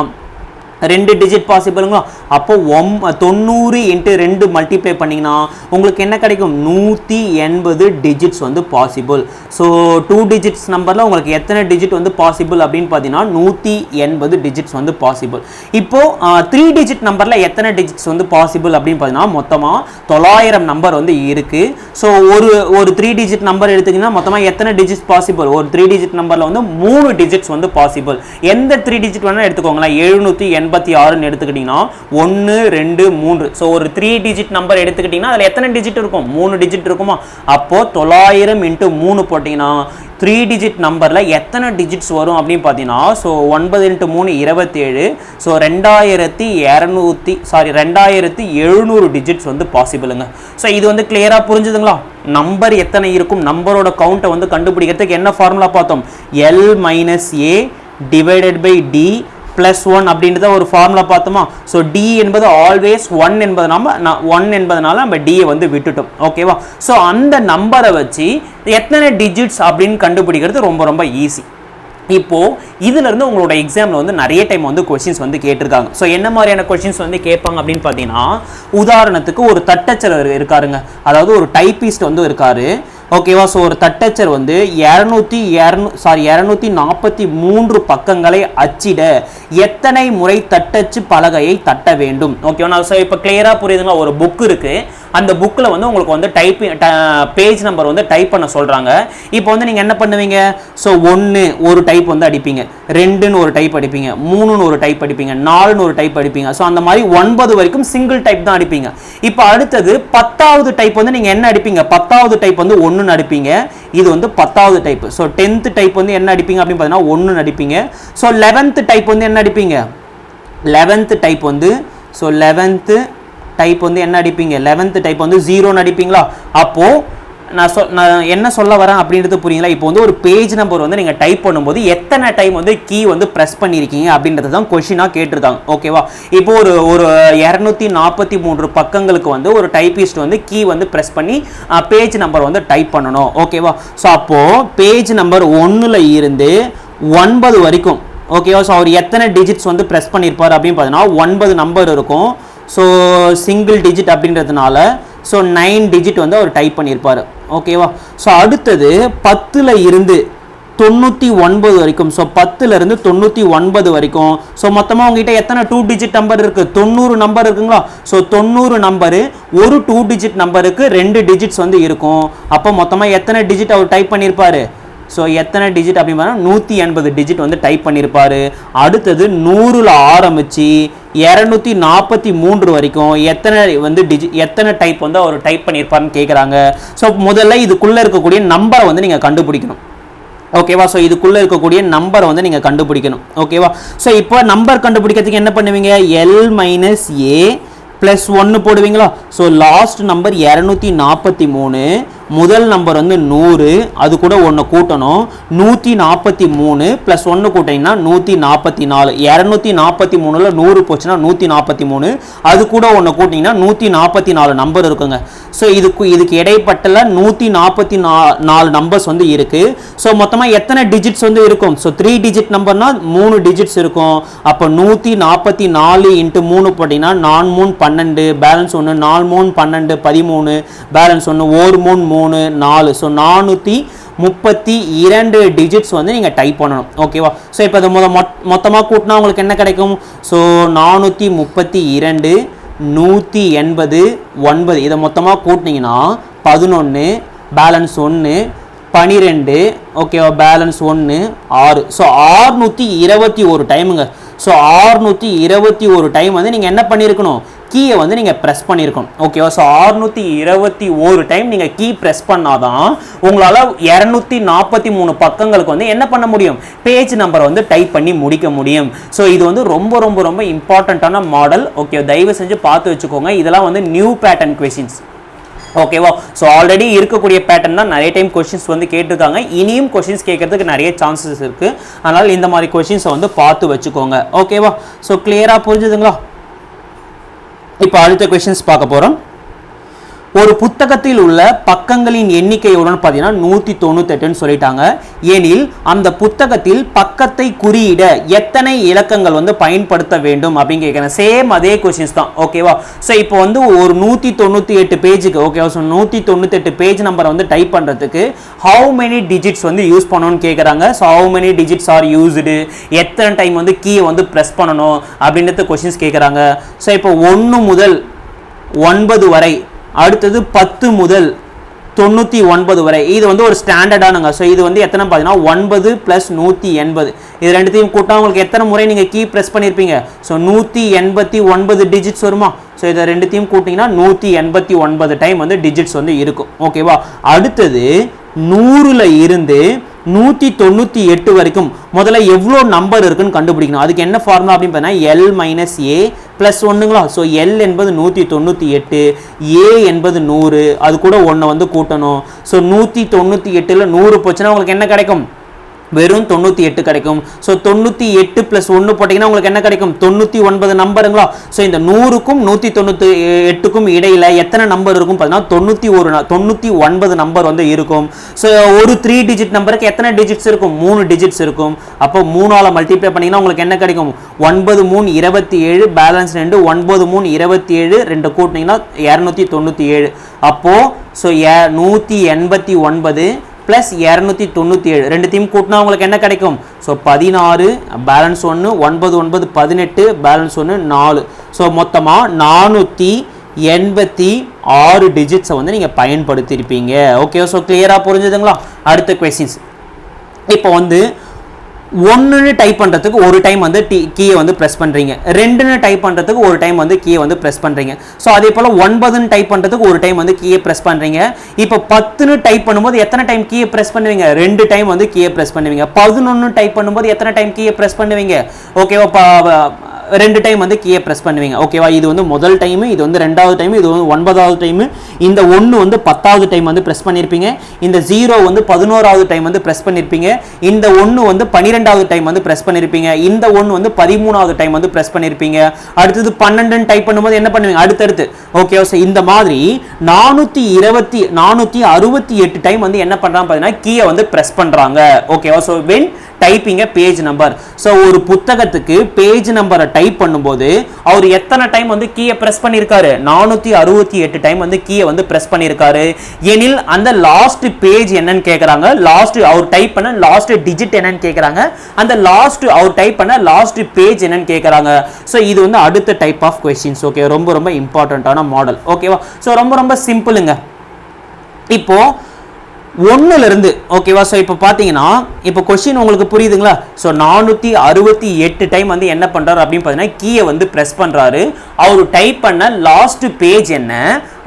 2 டிஜிட் பாசிபிளுங்களா? அப்போ 90 × 2 மல்டிப்ளை பண்ணிங்கன்னா உங்களுக்கு என்ன கிடைக்கும்? 180 டிஜிட்ஸ் வந்து பாசிபிள். ஸோ 2 டிஜிட்ஸ் நம்பரில் உங்களுக்கு எத்தனை டிஜிட் வந்து பாசிபிள் அப்படின்னு பார்த்தீங்கன்னா 180 டிஜிட்ஸ் வந்து பாசிபிள். இப்போ 3 டிஜிட் நம்பரில் எத்தனை டிஜிட்ஸ் வந்து பாசிபிள் அப்படின்னு பார்த்தீங்கன்னா மொத்தமாக 900 நம்பர் வந்து இருக்குது. ஸோ ஒரு 3 டிஜிட் நம்பர் எடுத்துக்கிங்கன்னா மொத்தமாக எத்தனை டிஜிட்ஸ் பாசிபிள்? ஒரு 3 டிஜிட் நம்பரில் வந்து 3 டிஜிட்ஸ் வந்து பாசிபிள். எந்த 3 டிஜிட் வேணால் எடுத்துக்கோங்களேன். 786 எடுத்துக்கிட்டீங்கன்னா 1, 2, 3. ஸோ ஒரு 3 டிஜிட் நம்பர் எடுத்துக்கிட்டீங்கன்னா அதில் எத்தனை டிஜிட் இருக்கும்? 3 டிஜிட் இருக்குமா? அப்போ 900 × 3 போட்டிங்கன்னா 3 டிஜிட் நம்பரில் எத்தனை டிஜிட்ஸ் வரும் அப்படின்னு பார்த்தீங்கன்னா, ஸோ 9 × 3 27. ஸோ 2700 டிஜிட்ஸ் வந்து பாசிபிளுங்க. ஸோ இது வந்து கிளியராக புரிஞ்சுதுங்களா? நம்பர் எத்தனை இருக்கும், நம்பரோட கவுண்ட்டை வந்து கண்டுபிடிக்கிறதுக்கு என்ன ஃபார்முலா பார்த்தோம்? L - A / D +1 அப்படின்றத ஒரு ஃபார்முலா பார்த்தோமா? ஸோ D என்பது ஆல்வேஸ் 1 என்பதனால நம்ம D வந்து விட்டுட்டோம். ஓகேவா? ஸோ அந்த நம்பரை வச்சு எத்தனை டிஜிட்ஸ் அப்படின்னு கண்டுபிடிக்கிறது ரொம்ப ரொம்ப ஈஸி. இப்போ இதுல இருந்து உங்களோட எக்ஸாம்ல வந்து நிறைய டைம் வந்து क्वेश्चंस வந்து கேட்டிருக்காங்க. ஸோ என்ன மாதிரியான क्वेश्चंस வந்து கேட்பாங்க அப்படின்னு பார்த்தீங்கன்னா, உதாரணத்துக்கு ஒரு தட்டச்சர் இருக்காருங்க, அதாவது ஒரு டைப்பிஸ்ட் வந்து இருக்காரு. ஓகேவா? ஸோ ஒரு தட்டச்சர் வந்து 243 பக்கங்களை அச்சிட எத்தனை முறை தட்டச்சு பலகையை தட்ட வேண்டும்? ஓகேவா? ஸோ இப்போ கிளியராக புரியுதுங்களா? ஒரு புக் இருக்கு, அந்த புக்கில் வந்து உங்களுக்கு வந்து பேஜ் நம்பர் வந்து டைப் பண்ண சொல்கிறாங்க. இப்போ வந்து நீங்கள் என்ன பண்ணுவீங்க? ஸோ 1 ஒரு டைப் வந்து அடிப்பீங்க, 2ன்னு ஒரு டைப் அடிப்பீங்க, 3ன்னு ஒரு டைப் அடிப்பீங்க, 4ன்னு ஒரு டைப் அடிப்பீங்க. ஸோ அந்த மாதிரி 9 வரைக்கும் சிங்கிள் டைப் தான் அடிப்பீங்க. இப்போ அடுத்தது 10வது டைப் வந்து நீங்கள் என்ன அடிப்பீங்க? 10வது டைப் வந்து 1ன்னு அடிப்பீங்க. இது வந்து 10வது டைப். ஸோ 10th டைப் வந்து என்ன அடிப்பீங்க அப்படின்னு பார்த்தீங்கன்னா 1ன்னு அடிப்பீங்க. ஸோ 11th டைப் வந்து என்ன அடிப்பீங்க? 11th டைப் வந்து ஸோ 11th டைப் வந்து என்ன அடிப்பீங்க? 11th டைப் வந்து 0ன்னு அடிப்பீங்களா? அப்போது நான் என்ன சொல்ல வரேன் அப்படின்றது புரியுங்களா? இப்போ வந்து ஒரு பேஜ் நம்பர் வந்து நீங்கள் டைப் பண்ணும்போது எத்தனை டைம் வந்து கீ வந்து ப்ரெஸ் பண்ணியிருக்கீங்க அப்படின்றது தான் கொஷினாக கேட்டிருக்காங்க. ஓகேவா? இப்போ ஒரு 243 பக்கங்களுக்கு வந்து ஒரு டைப்பிஸ்ட் வந்து கீ வந்து ப்ரெஸ் பண்ணி பேஜ் நம்பர் வந்து டைப் பண்ணணும். ஓகேவா? ஸோ அப்போது பேஜ் நம்பர் 1ல் இருந்து 9 வரைக்கும், ஓகேவா? ஸோ அவர் எத்தனை டிஜிட்ஸ் வந்து ப்ரெஸ் பண்ணியிருப்பார் அப்படின்னு பார்த்தீங்கன்னா 9 நம்பர் இருக்கும். ஸோ சிங்கிள் டிஜிட் அப்படின்றதுனால ஸோ 9 டிஜிட் வந்து அவர் டைப் பண்ணியிருப்பார். ஓகேவா? ஸோ அடுத்தது 10ல் இருந்து 99 வரைக்கும், ஸோ 10ல் இருந்து 99 வரைக்கும், ஸோ மொத்தமாக உங்ககிட்ட எத்தனை 2 டிஜிட் நம்பர் இருக்குது? 90 நம்பர் இருக்குங்களா? ஸோ 90 நம்பரு ஒரு 2 டிஜிட் நம்பருக்கு 2 டிஜிட்ஸ் வந்து இருக்கும். அப்போ மொத்தமாக எத்தனை டிஜிட் அவர் டைப் பண்ணியிருப்பார்? ஸோ எத்தனை டிஜிட் அப்படின்னு 180 டிஜிட் வந்து டைப் பண்ணியிருப்பார். அடுத்தது 100ல் ஆரம்பித்து 243 வரைக்கும் எத்தனை டைப் வந்து அவர் டைப் பண்ணியிருப்பாருன்னு கேட்குறாங்க. ஸோ முதல்ல இதுக்குள்ளே இருக்கக்கூடிய நம்பரை வந்து நீங்கள் கண்டுபிடிக்கணும். ஓகேவா? ஸோ இதுக்குள்ளே இருக்கக்கூடிய நம்பரை வந்து நீங்கள் கண்டுபிடிக்கணும். ஓகேவா? ஸோ இப்போ நம்பர் கண்டுபிடிக்கிறதுக்கு என்ன பண்ணுவீங்க? L - A +1 போடுவீங்களா? ஸோ லாஸ்ட் நம்பர் 243, முதல் நம்பர் வந்து 100, அது கூட 1 கூட்டணும். 143 + 1 கூட்டிங்கன்னா 144. 243ல் 100 போச்சுன்னா 143, அது கூட 1 கூட்டிங்கன்னா 144 நம்பர் இருக்குங்க. ஸோ இதுக்கு இடைப்பட்டல 144 நம்பர்ஸ் வந்து இருக்குது. ஸோ மொத்தமாக எத்தனை டிஜிட்ஸ் வந்து இருக்கும்? ஸோ 3 டிஜிட் நம்பர்னா 3 டிஜிட்ஸ் இருக்கும். அப்போ 144 × 3 போட்டிங்கன்னா 4 3 12, பேலன்ஸ் 1, 4 3 12 13, பேலன்ஸ் 1, 1 3 3 4 ஸோ 432 டிஜிட்ஸ் வந்து நீங்கள் டைப் பண்ணணும் ஓகேவா. ஸோ இப்போ இதை மொத்தமாக கூட்டினா உங்களுக்கு என்ன கிடைக்கும்? ஸோ 432 180 9 இதை மொத்தமாக கூட்டினீங்கன்னா 11 பேலன்ஸ் 1 12 ஓகேவா, பேலன்ஸ் 1 6. ஸோ 621 டைமுங்க. ஸோ 621 டைம் வந்து நீங்கள் என்ன பண்ணியிருக்கணும்? கீயை வந்து நீங்கள் ப்ரெஸ் பண்ணியிருக்கணும் ஓகேவா. ஸோ 621 டைம் நீங்கள் கீ ப்ரெஸ் பண்ணாதான் உங்களால் 243 பக்கங்களுக்கு வந்து என்ன பண்ண முடியும்? பேஜ் நம்பர் வந்து டைப் பண்ணி முடிக்க முடியும். ஸோ இது வந்து ரொம்ப ரொம்ப ரொம்ப இம்பார்ட்டண்ட்டான மாடல் ஓகே. தயவு செஞ்சு பார்த்து வச்சுக்கோங்க. இதெல்லாம் வந்து நியூ பேட்டர்ன் கொஷின்ஸ் ஓகேவா. ஸோ ஆல்ரெடி இருக்கக்கூடிய பேட்டர்ன் தான் நிறைய டைம் கொஷின்ஸ் வந்து கேட்டிருக்காங்க. இனியும் கொஷின்ஸ் கேட்கறதுக்கு நிறைய சான்சஸ் இருக்குது. அதனால் இந்த மாதிரி கொஷின்ஸை வந்து பார்த்து வச்சுக்கோங்க ஓகேவா. ஸோ கிளியராக புரிஞ்சுதுங்களா? இப்போ அடுத்த கொஷின்ஸ் பார்க்க போகிறோம். ஒரு புத்தகத்தில் உள்ள பக்கங்களின் எண்ணிக்கையுடன் பார்த்தீங்கன்னா 198ன்னு சொல்லிட்டாங்க. எனில் அந்த புத்தகத்தில் பக்கத்தை குறியிட எத்தனை இலக்கங்கள் வந்து பயன்படுத்த வேண்டும் அப்படின்னு கேட்குறேன். சேம் அதே கொஸ்டின்ஸ் தான் ஓகேவா. ஸோ இப்போ வந்து ஒரு 198 பேஜுக்கு ஓகேவா. ஸோ 198 பேஜ் நம்பரை வந்து டைப் பண்ணுறதுக்கு ஹவு மெனி டிஜிட்ஸ் வந்து யூஸ் பண்ணணும்னு கேட்குறாங்க. So how many digits R used, எத்தனை டைம் வந்து கீயை வந்து ப்ரெஸ் பண்ணணும் அப்படின்றது கொஸ்டின்ஸ் கேட்குறாங்க. ஸோ இப்போ 1 முதல் 9 வரை, அடுத்தது 10 முதல் 99 வரை, இது வந்து ஒரு ஸ்டாண்டர்டானுங்க. ஸோ இது வந்து எத்தனை பார்த்தீங்கன்னா 9 + 180 இது ரெண்டுத்தையும் கூட்டா உங்களுக்கு எத்தனை முறை நீங்கள் கீ ப்ரெஸ் பண்ணியிருப்பீங்க? ஸோ 189 டிஜிட்ஸ் வருமா? ஸோ இதை ரெண்டுத்தையும் கூட்டிங்கன்னா 189 டைம் வந்து டிஜிட்ஸ் வந்து இருக்கும் ஓகேவா. அடுத்தது 100ல் இருந்து 198 வரைக்கும் முதல்ல எவ்வளோ நம்பர் இருக்குன்னு கண்டுபிடிக்கணும். அதுக்கு என்ன ஃபார்முலா அப்படின்னு பார்த்தீங்கன்னா L - A + 1ங்களா. ஸோ L என்பது 198, A என்பது 100, அது கூட 1 வந்து கூட்டணும். ஸோ 198ல் 100 போச்சுன்னா உங்களுக்கு என்ன கிடைக்கும்? வெறும் 98 கிடைக்கும். ஸோ 98 + 1 போட்டிங்கன்னா உங்களுக்கு என்ன கிடைக்கும்? 99 நம்பருங்களா. ஸோ இந்த 100க்கும் 198க்கும் இடையில் எத்தனை நம்பர் இருக்கும் பார்த்தீங்கன்னா 99 நம்பர் வந்து இருக்கும். ஸோ ஒரு 3 டிஜிட் நம்பருக்கு எத்தனை டிஜிட்ஸ் இருக்கும்? 3 டிஜிட்ஸ் இருக்கும். அப்போ 3ஆல் மல்டிப்ளை பண்ணிங்கன்னா உங்களுக்கு என்ன கிடைக்கும்? 9 3 27 பேலன்ஸ் 2 9 3 27 2 கூட்டினீங்கன்னா 297. அப்போது ஸோ 189 + 297 ரெண்டுத்தையும் கூட்டினா உங்களுக்கு என்ன கிடைக்கும்? So 16 balance 1 9 9 18 balance 1 4. ஸோ மொத்தமாக 486 டிஜிட்ஸை வந்து நீங்கள் பயன்படுத்தியிருப்பீங்க ஓகே. ஸோ கிளியராக புரிஞ்சுதுங்களா? அடுத்த கொஸ்டின்ஸ். இப்போ வந்து 1ன்னு டைப் பண்ணுறதுக்கு ஒரு டைம் வந்து கீயை வந்து ப்ரெஸ் பண்ணுறீங்க. 2ன்னு டைப் பண்ணுறதுக்கு ஒரு டைம் வந்து கீயை வந்து ப்ரெஸ் பண்ணுறீங்க. ஸோ அதே போல் 9ன்னு டைப் பண்ணுறதுக்கு ஒரு டைம் வந்து கீயை ப்ரெஸ் பண்ணுறீங்க. இப்போ 10ன்னு டைப் பண்ணும்போது எத்தனை டைம் கீயை ப்ரெஸ் பண்ணுவீங்க? 2 டைம் வந்து கீயை ப்ரெஸ் பண்ணுவீங்க. 11ன்னு டைப் பண்ணும்போது எத்தனை டைம் கீயை ப்ரெஸ் பண்ணுவீங்க? ஓகேவா, 2 டைம் வந்து கீயை ப்ரெஸ் பண்ணுவீங்க ஓகேவா. இது வந்து முதல் டைமு, இது வந்து 2வது டைமு, இது வந்து 9வது டைமு. இந்த 1 வந்து 10வது டைம் வந்து ப்ரெஸ் பண்ணியிருப்பீங்க. இந்த 0 வந்து 11வது டைம் வந்து ப்ரெஸ் பண்ணியிருப்பீங்க. இந்த 1 வந்து 12வது டைம் வந்து ப்ரெஸ் பண்ணியிருப்பீங்க. இந்த 1 வந்து 13வது டைம் வந்து ப்ரெஸ் பண்ணியிருப்பீங்க. அடுத்தது 12ன்னு டைப் பண்ணும்போது என்ன பண்ணுவீங்க? அடுத்தடுத்து ஓகே. ஸோ இந்த மாதிரி 468 டைம் வந்து என்ன பண்ணுறாங்க பார்த்தீங்கன்னா கீயை வந்து ப்ரெஸ் பண்ணுறாங்க ஓகேவா. So when typing page number. So ஒரு புத்தகத்துக்கு பேஜ் நம்பரை டைப் பண்ணும்போது அவர் எத்தனை டைம் வந்து கீயை ப்ரெஸ் பண்ணியிருக்காரு? 468 டைம் வந்து கீயை வந்து ப்ரெஸ் பண்ணியிருக்காரு. எனில் அந்த லாஸ்ட் பேஜ் என்னன்னு கேட்குறாங்க. லாஸ்ட் அவர் டைப் பண்ண லாஸ்ட் டிஜிட் என்னன்னு கேட்குறாங்க. அந்த லாஸ்ட் அவர் டைப் பண்ண லாஸ்ட் பேஜ் என்னன்னு கேட்குறாங்க. ஸோ இது வந்து அடுத்த டைப் ஆஃப் கொஸ்டின்ஸ் ஓகே. ரொம்ப ரொம்ப இம்பார்ட்டண்ட்டான மாடல் ஓகேவா. ஸோ ரொம்ப ரொம்ப சிம்பிளுங்க. இப்போ 1லேருந்து ஓகேவா. ஸோ இப்போ பார்த்தீங்கன்னா இப்போ கொஸ்டின் உங்களுக்கு புரியுதுங்களா? ஸோ 468 டைம் வந்து என்ன பண்ணுறாரு அப்படின்னு பார்த்தீங்கன்னா கீயை வந்து ப்ரெஸ் பண்ணுறாரு. அவர் டைப் பண்ண லாஸ்ட் பேஜ் என்ன,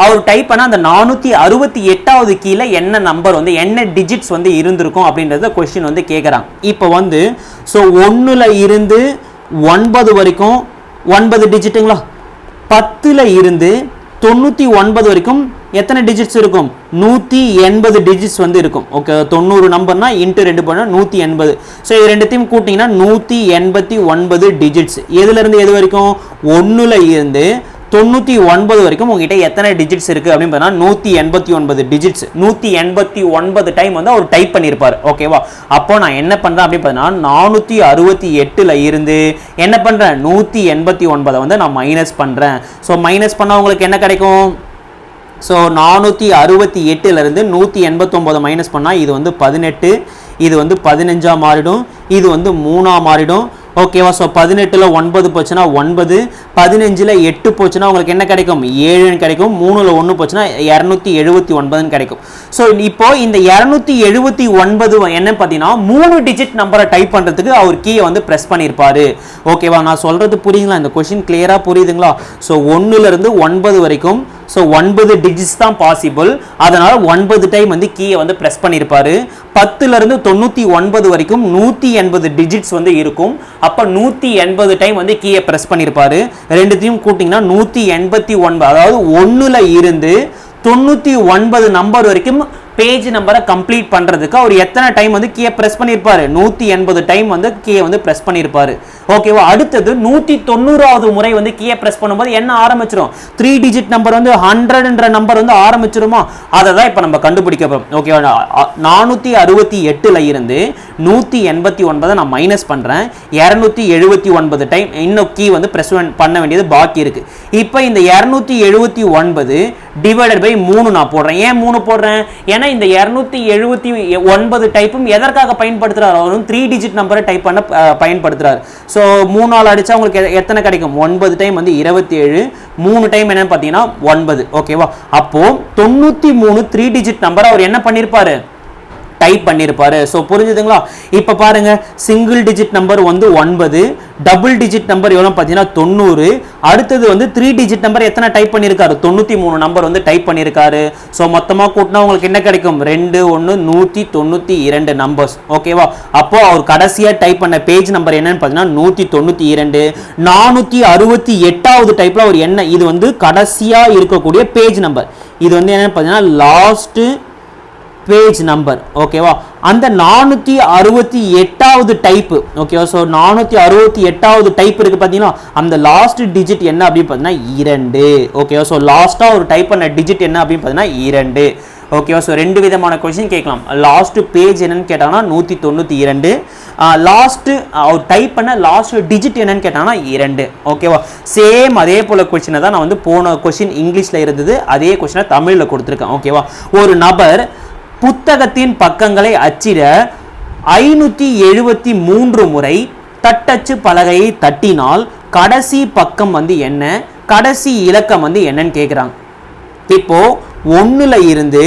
அவர் டைப் பண்ண அந்த 468வது கீழே என்ன நம்பர் வந்து என்ன டிஜிட்ஸ் வந்து இருந்திருக்கும் அப்படின்றத கொஸ்டின் வந்து கேட்குறாங்க. இப்போ வந்து ஸோ 1ல் இருந்து 9 வரைக்கும் 9 டிஜிட்டுங்களா. 10ல் இருந்து 99 வரைக்கும் எத்தனை டிஜிட்ஸ் இருக்கும்? 180 டிஜிட்ஸ் வந்து இருக்கும் ஓகே. 90 நம்பர்னா இன்ட்டு 2 பண்ண 180. ஸோ இது ரெண்டுத்தையும் கூட்டிங்கன்னா 189 டிஜிட்ஸ். எதுலேருந்து எது வரைக்கும்? 1ல் இருந்து 99 வரைக்கும் உங்ககிட்ட எத்தனை டிஜிட்ஸ் இருக்குது அப்படின்னு பார்த்தீங்கன்னா 189 டிஜிட்ஸ். 189 டைம் வந்து அவர் டைப் பண்ணியிருப்பார் ஓகேவா. அப்போ நான் என்ன பண்ணுறேன் அப்படின்னு பார்த்தீங்கன்னா 468ல் இருந்து என்ன பண்ணுறேன்? 189 வந்து நான் மைனஸ் பண்ணுறேன். ஸோ மைனஸ் பண்ணால் உங்களுக்கு என்ன கிடைக்கும்? ஸோ 468 189 மைனஸ் பண்ணால் இது வந்து 18, இது வந்து 15 மாறிடும், இது வந்து 3 மாறிடும். ஓகேவா? ஸோ 18ல் 9 போச்சுன்னா 9, 15ல் 8 போச்சுன்னா உங்களுக்கு என்ன கிடைக்கும்? 7 கிடைக்கும். 3ல் 1 போச்சுன்னா 279 கிடைக்கும். ஸோ இப்போ இந்த 279 என்ன பார்த்தீங்கன்னா 3 டிஜிட் நம்பரை டைப் பண்ணுறதுக்கு அவர் கீயை வந்து ப்ரெஸ் பண்ணியிருப்பாரு. ஓகேவா? நான் சொல்கிறது புரியுங்களா? இந்த கொஷின் கிளியராக புரியுதுங்களா? ஸோ 1லேருந்து 9 வரைக்கும் ஸோ 9 டிஜிட்ஸ் தான் பாசிபிள். அதனால் 9 டைம் வந்து கீயை வந்து ப்ரெஸ் பண்ணியிருப்பாரு. 10லேருந்து 99 வரைக்கும் 180 டிஜிட்ஸ் வந்து இருக்கும். அப்போ 180 டைம் வந்து கீயை ப்ரெஸ் பண்ணியிருப்பாரு. ரெண்டுத்தையும் கூட்டிங்கன்னா 189, அதாவது 1ல் இருந்து 99 நம்பர் வரைக்கும் பேஜ் நம்பரை கம்ப்ளீட் பண்ணுறதுக்கு அவர் எத்தனை டைம் வந்து கீயை ப்ரெஸ் பண்ணியிருப்பாரு? 180 டைம் வந்து கீயை வந்து ப்ரெஸ் பண்ணியிருப்பாரு. ஓகேவா? அடுத்தது 190வது முறை வந்து கீயை ப்ரெஸ் பண்ணும்போது என்ன ஆரம்பிச்சிடும்? 3 டிஜிட் நம்பர் வந்து 100ன்ற நம்பர் வந்து ஆரம்பிச்சிருமா? அதை தான் இப்போ நம்ம கண்டுபிடிக்க போகிறோம். ஓகேவா? 468ல் இருந்து 189 நான் மைனஸ் பண்ணுறேன். 279 டைம் இன்னும் கீ வந்து ப்ரெஸ் பண்ண வேண்டியது பாக்கி இருக்கு. இப்போ இந்த 279 டிவைடட் பை 3 நான் போடுறேன். ஏன் 3 போடுறேன்? ஏன்னா இந்த 279 டைப்பும் எதற்காக பயன்படுத்துறாரு? அவரும் 3 டிஜிட் நம்பரை டைப் பண்ண பயன்படுத்துறாரு. ஸோ 3 ஆல் அடிச்சா உங்களுக்கு எத்தனை கிடைக்கும்? 9 டைம் வந்து 27, 3 டைம் என்னன்னு பார்த்தீங்கன்னா 9. ஓகேவா? அப்போ 93 3 டிஜிட் நம்பர் அவர் என்ன பண்ணியிருப்பாரு? டைப் பண்ணியிருப்பாரு. ஸோ புரிஞ்சுதுங்களா? இப்போ பாருங்க, சிங்கிள் டிஜிட் நம்பர் வந்து 9, டபுள் டிஜிட் நம்பர் எவ்வளோ பார்த்தீங்கன்னா 90. அடுத்தது வந்து 3 டிஜிட் நம்பர் எத்தனை டைப் பண்ணியிருக்காரு? 93 நம்பர் வந்து டைப் பண்ணியிருக்காரு. ஸோ மொத்தமாக கூட்டினா உங்களுக்கு என்ன கிடைக்கும்? 2 1 192 நம்பர்ஸ். ஓகேவா? அப்போ அவர் கடைசியாக டைப் பண்ண பேஜ் நம்பர் என்னன்னு பார்த்தீங்கன்னா 192. 468வது டைப்ல அவர் என்ன? இது வந்து கடைசியாக இருக்கக்கூடிய பேஜ் நம்பர். இது வந்து என்னன்னு பார்த்தீங்கன்னா லாஸ்ட் பேஜ் நம்பர். ஓகேவா? அந்த 468வது டைப். ஓகேவா? ஸோ 468வது டைப் இருக்கு பார்த்தீங்கன்னா அந்த லாஸ்ட் டிஜிட் என்ன அப்படின்னு பார்த்தீங்கன்னா 2. ஓகேவா? ஸோ லாஸ்ட்டாக ஒரு டைப் பண்ண டிஜிட் என்ன அப்படின்னு பார்த்தீங்கன்னா 2. ஓகேவா? ஸோ 2 விதமான கொஸ்டின் கேட்கலாம். லாஸ்ட் பேஜ் என்னன்னு கேட்டாங்கன்னா 192, லாஸ்ட் அவர் டைப் பண்ண லாஸ்ட் டிஜிட் என்னன்னு கேட்டாங்கன்னா 2. ஓகேவா? சேம் அதே போல கொஸ்டினை தான் நான் வந்து போன கொஸ்டின் இங்கிலீஷில் இருந்தது, அதே கொஸ்டினை தமிழில் கொடுத்துருக்கேன். ஓகேவா? ஒரு நபர் புத்தகத்தின் பக்கங்களை அச்சிட 573 முறை தட்டச்சு பலகையை தட்டினால் கடைசி பக்கம் வந்து என்ன? கடைசி இலக்கம் வந்து என்னன்னு கேட்குறாங்க. இப்போ 1ல் இருந்து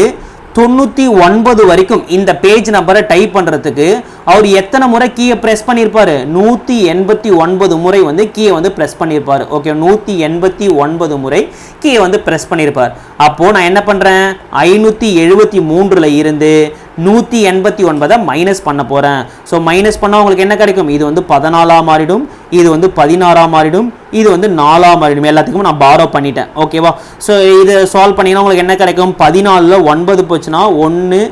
99 வரைக்கும் இந்த பேஜ் நம்பரை டைப் பண்ணுறதுக்கு அவர் எத்தனை முறை கீயை ப்ரெஸ் பண்ணியிருப்பாரு? 189 முறை வந்து கீயை வந்து ப்ரெஸ் பண்ணியிருப்பார். ஓகே, 189 முறை கீயை வந்து ப்ரெஸ் பண்ணியிருப்பார். அப்போது நான் என்ன பண்ணுறேன்? 573ல் இருந்து 189 மைனஸ் பண்ண போகிறேன். ஸோ மைனஸ் பண்ணால் உங்களுக்கு என்ன கிடைக்கும்? இது வந்து 14 மாறிடும், இது வந்து 16 மாறிடும், இது வந்து 4 மாறிடும். எல்லாத்துக்கும் நான் பாரோ பண்ணிட்டேன். ஓகேவா? ஸோ இது சால்வ் பண்ணிங்கன்னா உங்களுக்கு என்ன கிடைக்கும்? 14ல் 9 போச்சுன்னா 1.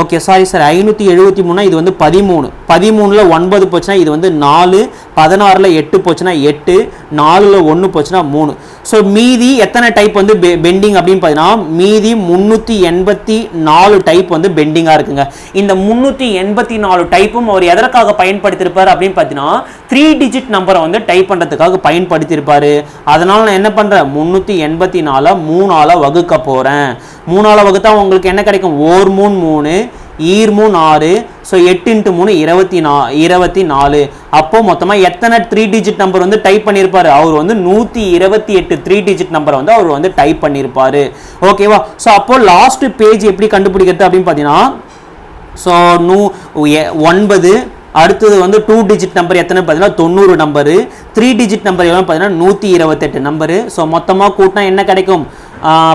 ஓகே, சாரி சார், 573 இது வந்து 13. 13ல் 9 போச்சுன்னா இது வந்து 4. 16ல் 8 போச்சுன்னா 8. 4ல் 1 போச்சுன்னா 3. ஸோ மீதி எத்தனை டைப் வந்து பெண்டிங் அப்படின்னு பார்த்தீங்கன்னா மீதி 384 டைப் வந்து பெண்டிங்காக இருக்குங்க. இந்த 384 டைப்பும் அவர் எதற்காக பயன்படுத்தியிருப்பார் அப்படின்னு பார்த்தீங்கன்னா 3 டிஜிட் நம்பரை வந்து டைப் பண்ணுறதுக்காக பயன்படுத்தியிருப்பார். அதனால் நான் என்ன பண்ணுறேன்? 384 3ஆல் வகுக்க போகிறேன். 3ஆல் வகுத்தா உங்களுக்கு என்ன கிடைக்கும்? 1 3 3, ஈர் 3 6. ஸோ 8 × 3 24. அப்போ மொத்தமாக எத்தனை 3 டிஜிட் நம்பர் வந்து டைப் பண்ணியிருப்பாரு? அவர் வந்து 128 3 டிஜிட் நம்பரை வந்து அவர் வந்து டைப் பண்ணியிருப்பாரு. ஓகேவா? ஸோ அப்போ லாஸ்ட் பேஜ் எப்படி கண்டுபிடிக்கிறது அப்படின்னு பார்த்தீங்கன்னா ஸோ 9. அடுத்தது வந்து 2 டிஜிட் நம்பர் எத்தனை பார்த்தீங்கன்னா 90 நம்பரு. 3 டிஜிட் நம்பர் எவ்வளோ பார்த்தீங்கன்னா 128 நம்பரு. ஸோ மொத்தமாக கூட்டினா என்ன கிடைக்கும்?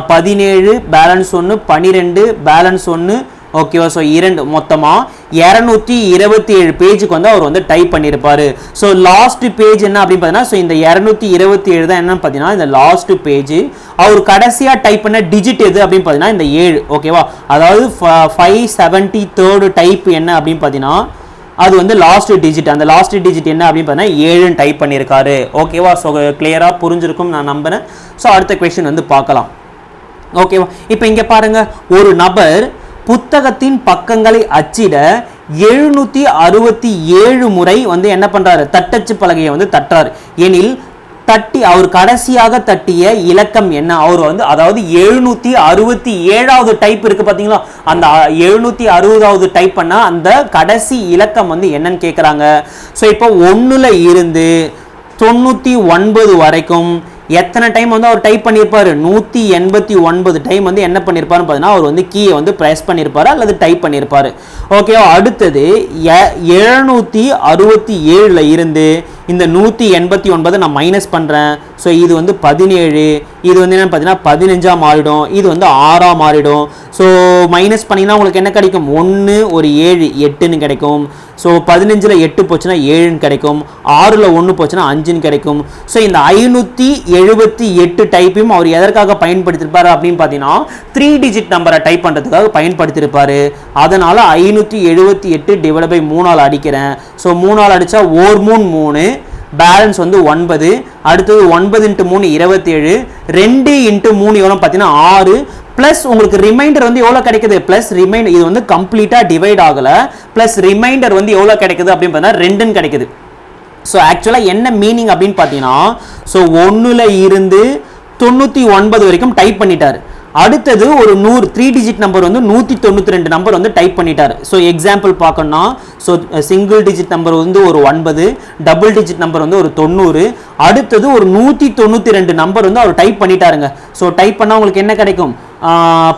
17 பேலன்ஸ் 1, 12 பேலன்ஸ் 1. ஓகேவா? ஸோ 2 மொத்தமாக 227 பேஜுக்கு வந்து அவர் வந்து டைப் பண்ணியிருப்பாரு. ஸோ லாஸ்ட் பேஜ் என்ன அப்படின்னு பார்த்தீங்கன்னா ஸோ இந்த 227 தான் என்னன்னு பார்த்தீங்கன்னா இந்த லாஸ்ட் பேஜ். அவர் கடைசியாக டைப் பண்ண டிஜிட் எது அப்படின்னு பார்த்தீங்கன்னா இந்த 7. ஓகேவா? அதாவது 573 டைப் என்ன அப்படின்னு பார்த்தீங்கன்னா அது வந்து லாஸ்ட் டிஜிட். அந்த லாஸ்ட் டிஜிட் என்ன அப்படின்னு பார்த்தீங்கன்னா 7 டைப் பண்ணியிருக்காரு. ஓகேவா? ஸோ கிளியராக புரிஞ்சிருக்கும் நான் நம்புகிறேன். ஸோ அடுத்த கொஸ்டின் வந்து பார்க்கலாம். ஓகேவா? இப்போ இங்கே பாருங்க, ஒரு நபர் புத்தகத்தின் பக்கங்களை அச்சிட 767 முறை வந்து என்ன பண்றாரு? தட்டச்சு பலகையை வந்து தட்டுறாரு. எனில் தட்டி அவர் கடைசியாக தட்டிய இலக்கம் என்ன? அவர் வந்து அதாவது 767வது டைப் இருக்கு பாத்தீங்களா, அந்த 760வது டைப் பண்ணா அந்த கடைசி இலக்கம் வந்து என்னன்னு கேக்குறாங்க. ஸோ இப்போ 1ல இருந்து 99 வரைக்கும் எத்தனை டைம் வந்து அவர் டைப் பண்ணியிருப்பாரு? 189 டைம் வந்து என்ன பண்ணியிருப்பாருன்னு பார்த்தீங்கன்னா அவர் வந்து கீயை வந்து ப்ரெஸ் பண்ணியிருப்பாரு அல்லது டைப் பண்ணியிருப்பாரு. ஓகே, அடுத்தது 767ல இருந்து இந்த 189 நான் மைனஸ் பண்ணுறேன். ஸோ இது வந்து 17, இது வந்து என்னன்னு பார்த்தீங்கன்னா 15ஆ மாறிடும், இது வந்து 6ஆ மாறிடும். ஸோ மைனஸ் பண்ணிங்கன்னா உங்களுக்கு என்ன கிடைக்கும்? 1 ஒரு 7 8ன்னு கிடைக்கும். ஸோ 15ல் 8 போச்சுன்னா 7ன்னு கிடைக்கும், 6ல் 1 போச்சுன்னா 5ன்னு கிடைக்கும். ஸோ இந்த 578 டைப்பையும் அவர் எதற்காக பயன்படுத்தியிருப்பாரு அப்படின்னு பார்த்தீங்கன்னா 3 டிஜிட் நம்பரை டைப் பண்ணுறதுக்காக பயன்படுத்தியிருப்பாரு. அதனால 578 டிவைட் பை 3ஆல் அடிக்கிறேன். ஸோ 3ஆல் அடித்தா 1 3 3, பேலன்ஸ் வந்து 9. அடுத்தது 9 × 3 27, 2 × 3 எவ்வளோ பார்த்தீங்கன்னா 6, பிளஸ் உங்களுக்கு ரிமைண்டர் வந்து எவ்வளோ கிடைக்குது? பிளஸ் ரிமைண்டர், இது வந்து கம்ப்ளீட்டாக டிவைட் ஆகலை, பிளஸ் ரிமைண்டர் வந்து எவ்வளோ கிடைக்குது அப்படின்னு பார்த்தீங்கன்னா 2ன்னு கிடைக்குது. ஸோ ஆக்சுவலாக என்ன மீனிங் அப்படின்னு பார்த்தீங்கன்னா, ஸோ 1ல இருந்து 99 வரைக்கும் டைப் பண்ணிட்டாரு. அடுத்தது ஒரு 3 டிஜிட் நம்பர் வந்து 192 நம்பர் வந்து டைப் பண்ணிட்டாரு. ஸோ எக்ஸாம்பிள் பார்க்கணும்னா, ஸோ சிங்கிள் டிஜிட் நம்பர் வந்து ஒரு 9, டபுள் டிஜிட் நம்பர் வந்து ஒரு 90, அடுத்தது ஒரு 192 நம்பர் வந்து அவர் டைப் பண்ணிட்டாருங்க. ஸோ டைப் பண்ணால் உங்களுக்கு என்ன கிடைக்கும்?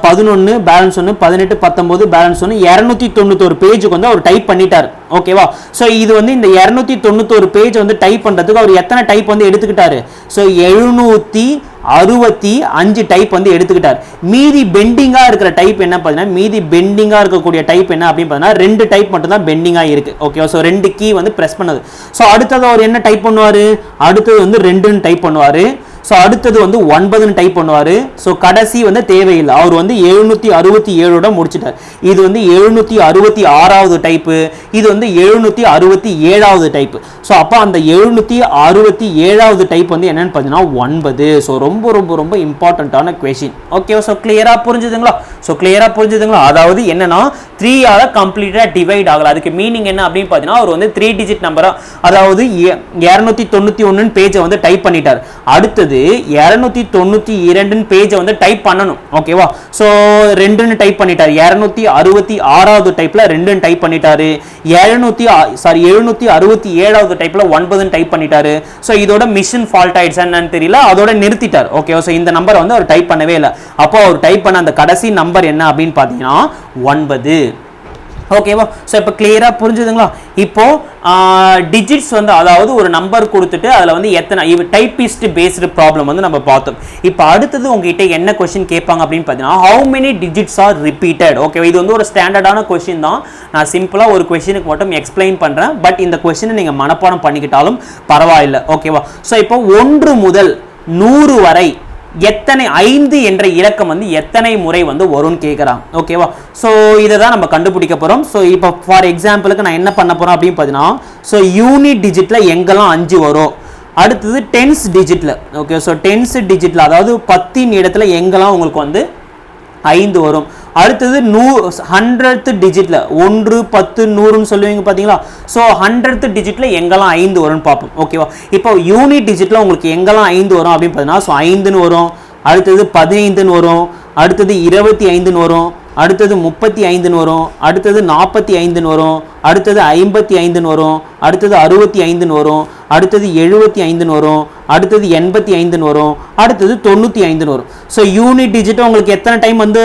11 பேலன்ஸ் 1, 18 19 பேலன்ஸ் 1, 291 பேஜுக்கு வந்து அவர் டைப் பண்ணிட்டார். ஓகேவா? ஸோ இது வந்து இந்த 291 பேஜ் வந்து டைப் பண்ணுறதுக்கு அவர் எத்தனை டைப் வந்து எடுத்துக்கிட்டாரு? ஸோ 765 டைப் வந்து எடுத்துக்கிட்டார். மீதி பெண்டிங்காக இருக்கிற டைப் என்ன பார்த்தீங்கன்னா, மீதி பெண்டிங்காக இருக்கக்கூடிய டைப் என்ன அப்படின்னு பார்த்தீங்கன்னா 2 டைப் மட்டும் தான் பெண்டிங்காக இருக்கு. ஓகேவா? ஸோ 2 கீ வந்து ப்ரெஸ் பண்ணுது. ஸோ அடுத்தது அவர் என்ன டைப் பண்ணுவார்? அடுத்தது வந்து 2ன்னு டைப் பண்ணுவார். ஸோ அடுத்தது வந்து 9ன்னு டைப் பண்ணுவார். ஸோ கடைசி வந்து தேவையில்லை, அவர் வந்து 767 முடிச்சிட்டார். இது வந்து 766வது டைப்பு, இது வந்து 767வது டைப்பு. ஸோ அப்போ அந்த 767வது டைப் வந்து என்னன்னு பார்த்தீங்கன்னா 9. ஸோ ரொம்ப ரொம்ப ரொம்ப இம்பார்ட்டண்ட்டான கொஸ்டின். ஓகேவா? ஸோ கிளியராக புரிஞ்சுதுங்களா? ஸோ கிளியராக புரிஞ்சுதுங்களா? அதாவது என்னன்னா 3ஆல கம்ப்ளீட்டாக டிவைட் ஆகல. அதுக்கு மீனிங் என்ன அப்படின்னு பார்த்தீங்கன்னா, அவர் வந்து 3 டிஜிட் நம்பரா, அதாவது 291 பேஜை வந்து டைப் பண்ணிட்டார். அடுத்தது 292 பேஜை வந்து டைப் பண்ணணும். ஓகேவா? ஸோ 2ன்னு டைப் பண்ணிட்டார். 266வது டைப்ல 2ன்னு டைப் பண்ணிட்டாரு. 767வது டைப்ல 9ன்னு டைப் பண்ணிட்டாரு. ஸோ இதோட மிஷின் ஃபால்ட் ஆயிடுச்சு என்னன்னு தெரியல, அதோட நிறுத்திட்டார். ஓகேவா? ஸோ இந்த நம்பர் வந்து அவர் டைப் பண்ணவே இல்லை. அப்போ அவர் டைப் பண்ண அந்த கடைசி நம்பர் என்ன அப்படின்னு பார்த்தீங்கன்னா 9. ஓகேவா? ஸோ இப்போ கிளியராக புரிஞ்சுதுங்களா? இப்போ டிஜிட்ஸ் வந்து அதாவது ஒரு நம்பர் கொடுத்துட்டு அதில் வந்து எத்தனை டைப்பிஸ்ட் பேஸ்டு ப்ராப்ளம் வந்து நம்ம பார்த்தோம். இப்போ அடுத்தது உங்ககிட்ட என்ன கொஸ்டின் கேட்பாங்க அப்படின்னு பார்த்தீங்கன்னா, how many digits R repeated? ஓகேவா? இது வந்து ஒரு ஸ்டாண்டர்டான கொஸ்டின் தான். நான் சிம்பிளாக ஒரு கொஸ்டினுக்கு மட்டும் எக்ஸ்பிளைன் பண்ணுறேன். பட் இந்த கொஸ்டினை நீங்கள் மனப்பாடம் பண்ணிக்கிட்டாலும் பரவாயில்லை. ஓகேவா? ஸோ இப்போ 1 முதல் 100 வரை எத்தனை 5 என்ற இலக்கம் வந்து எத்தனை முறை வந்து வரும்னு கேட்குறாங்க. ஓகேவா? ஸோ இதை தான் நம்ம கண்டுபிடிக்க போகிறோம். ஸோ இப்போ ஃபார் எக்ஸாம்பிளுக்கு நான் என்ன பண்ண போகிறோம் அப்படின்னு பார்த்தீங்கன்னா, ஸோ யூனிட் டிஜிட்டில் எங்கெல்லாம் 5 வரும், அடுத்தது டென்ஸ் டிஜிட்டில், ஓகே, ஸோ டென்ஸ் டிஜிட்டில் அதாவது 10 இடத்துல எங்கெல்லாம் உங்களுக்கு வந்து 5 வரும், அடுத்தது 100th டிஜிட்டில் 1 10 100ன்னு சொல்லுவீங்க பார்த்தீங்களா, ஸோ 100th டிஜிட்டில் எங்கெல்லாம் 5 வரும்னு பார்ப்போம். ஓகேவா? இப்போ யூனிட் டிஜிட்டில் உங்களுக்கு எங்கெல்லாம் 5 வரும் அப்படின்னு பார்த்தீங்கன்னா, ஸோ 5ன்னு வரும், அடுத்தது 15ன்னு வரும், அடுத்தது 25ன்னு வரும், அடுத்தது 35ன்னு வரும், அடுத்தது 45ன்னு வரும், அடுத்தது 55ன்னு வரும், அடுத்தது 65ன்னு வரும், அடுத்தது 75ன்னு வரும், அடுத்தது 85ன்னு வரும், அடுத்தது 95ன்னு வரும். ஸோ யூனிட் டிஜிட் உங்களுக்கு எத்தனை டைம் வந்து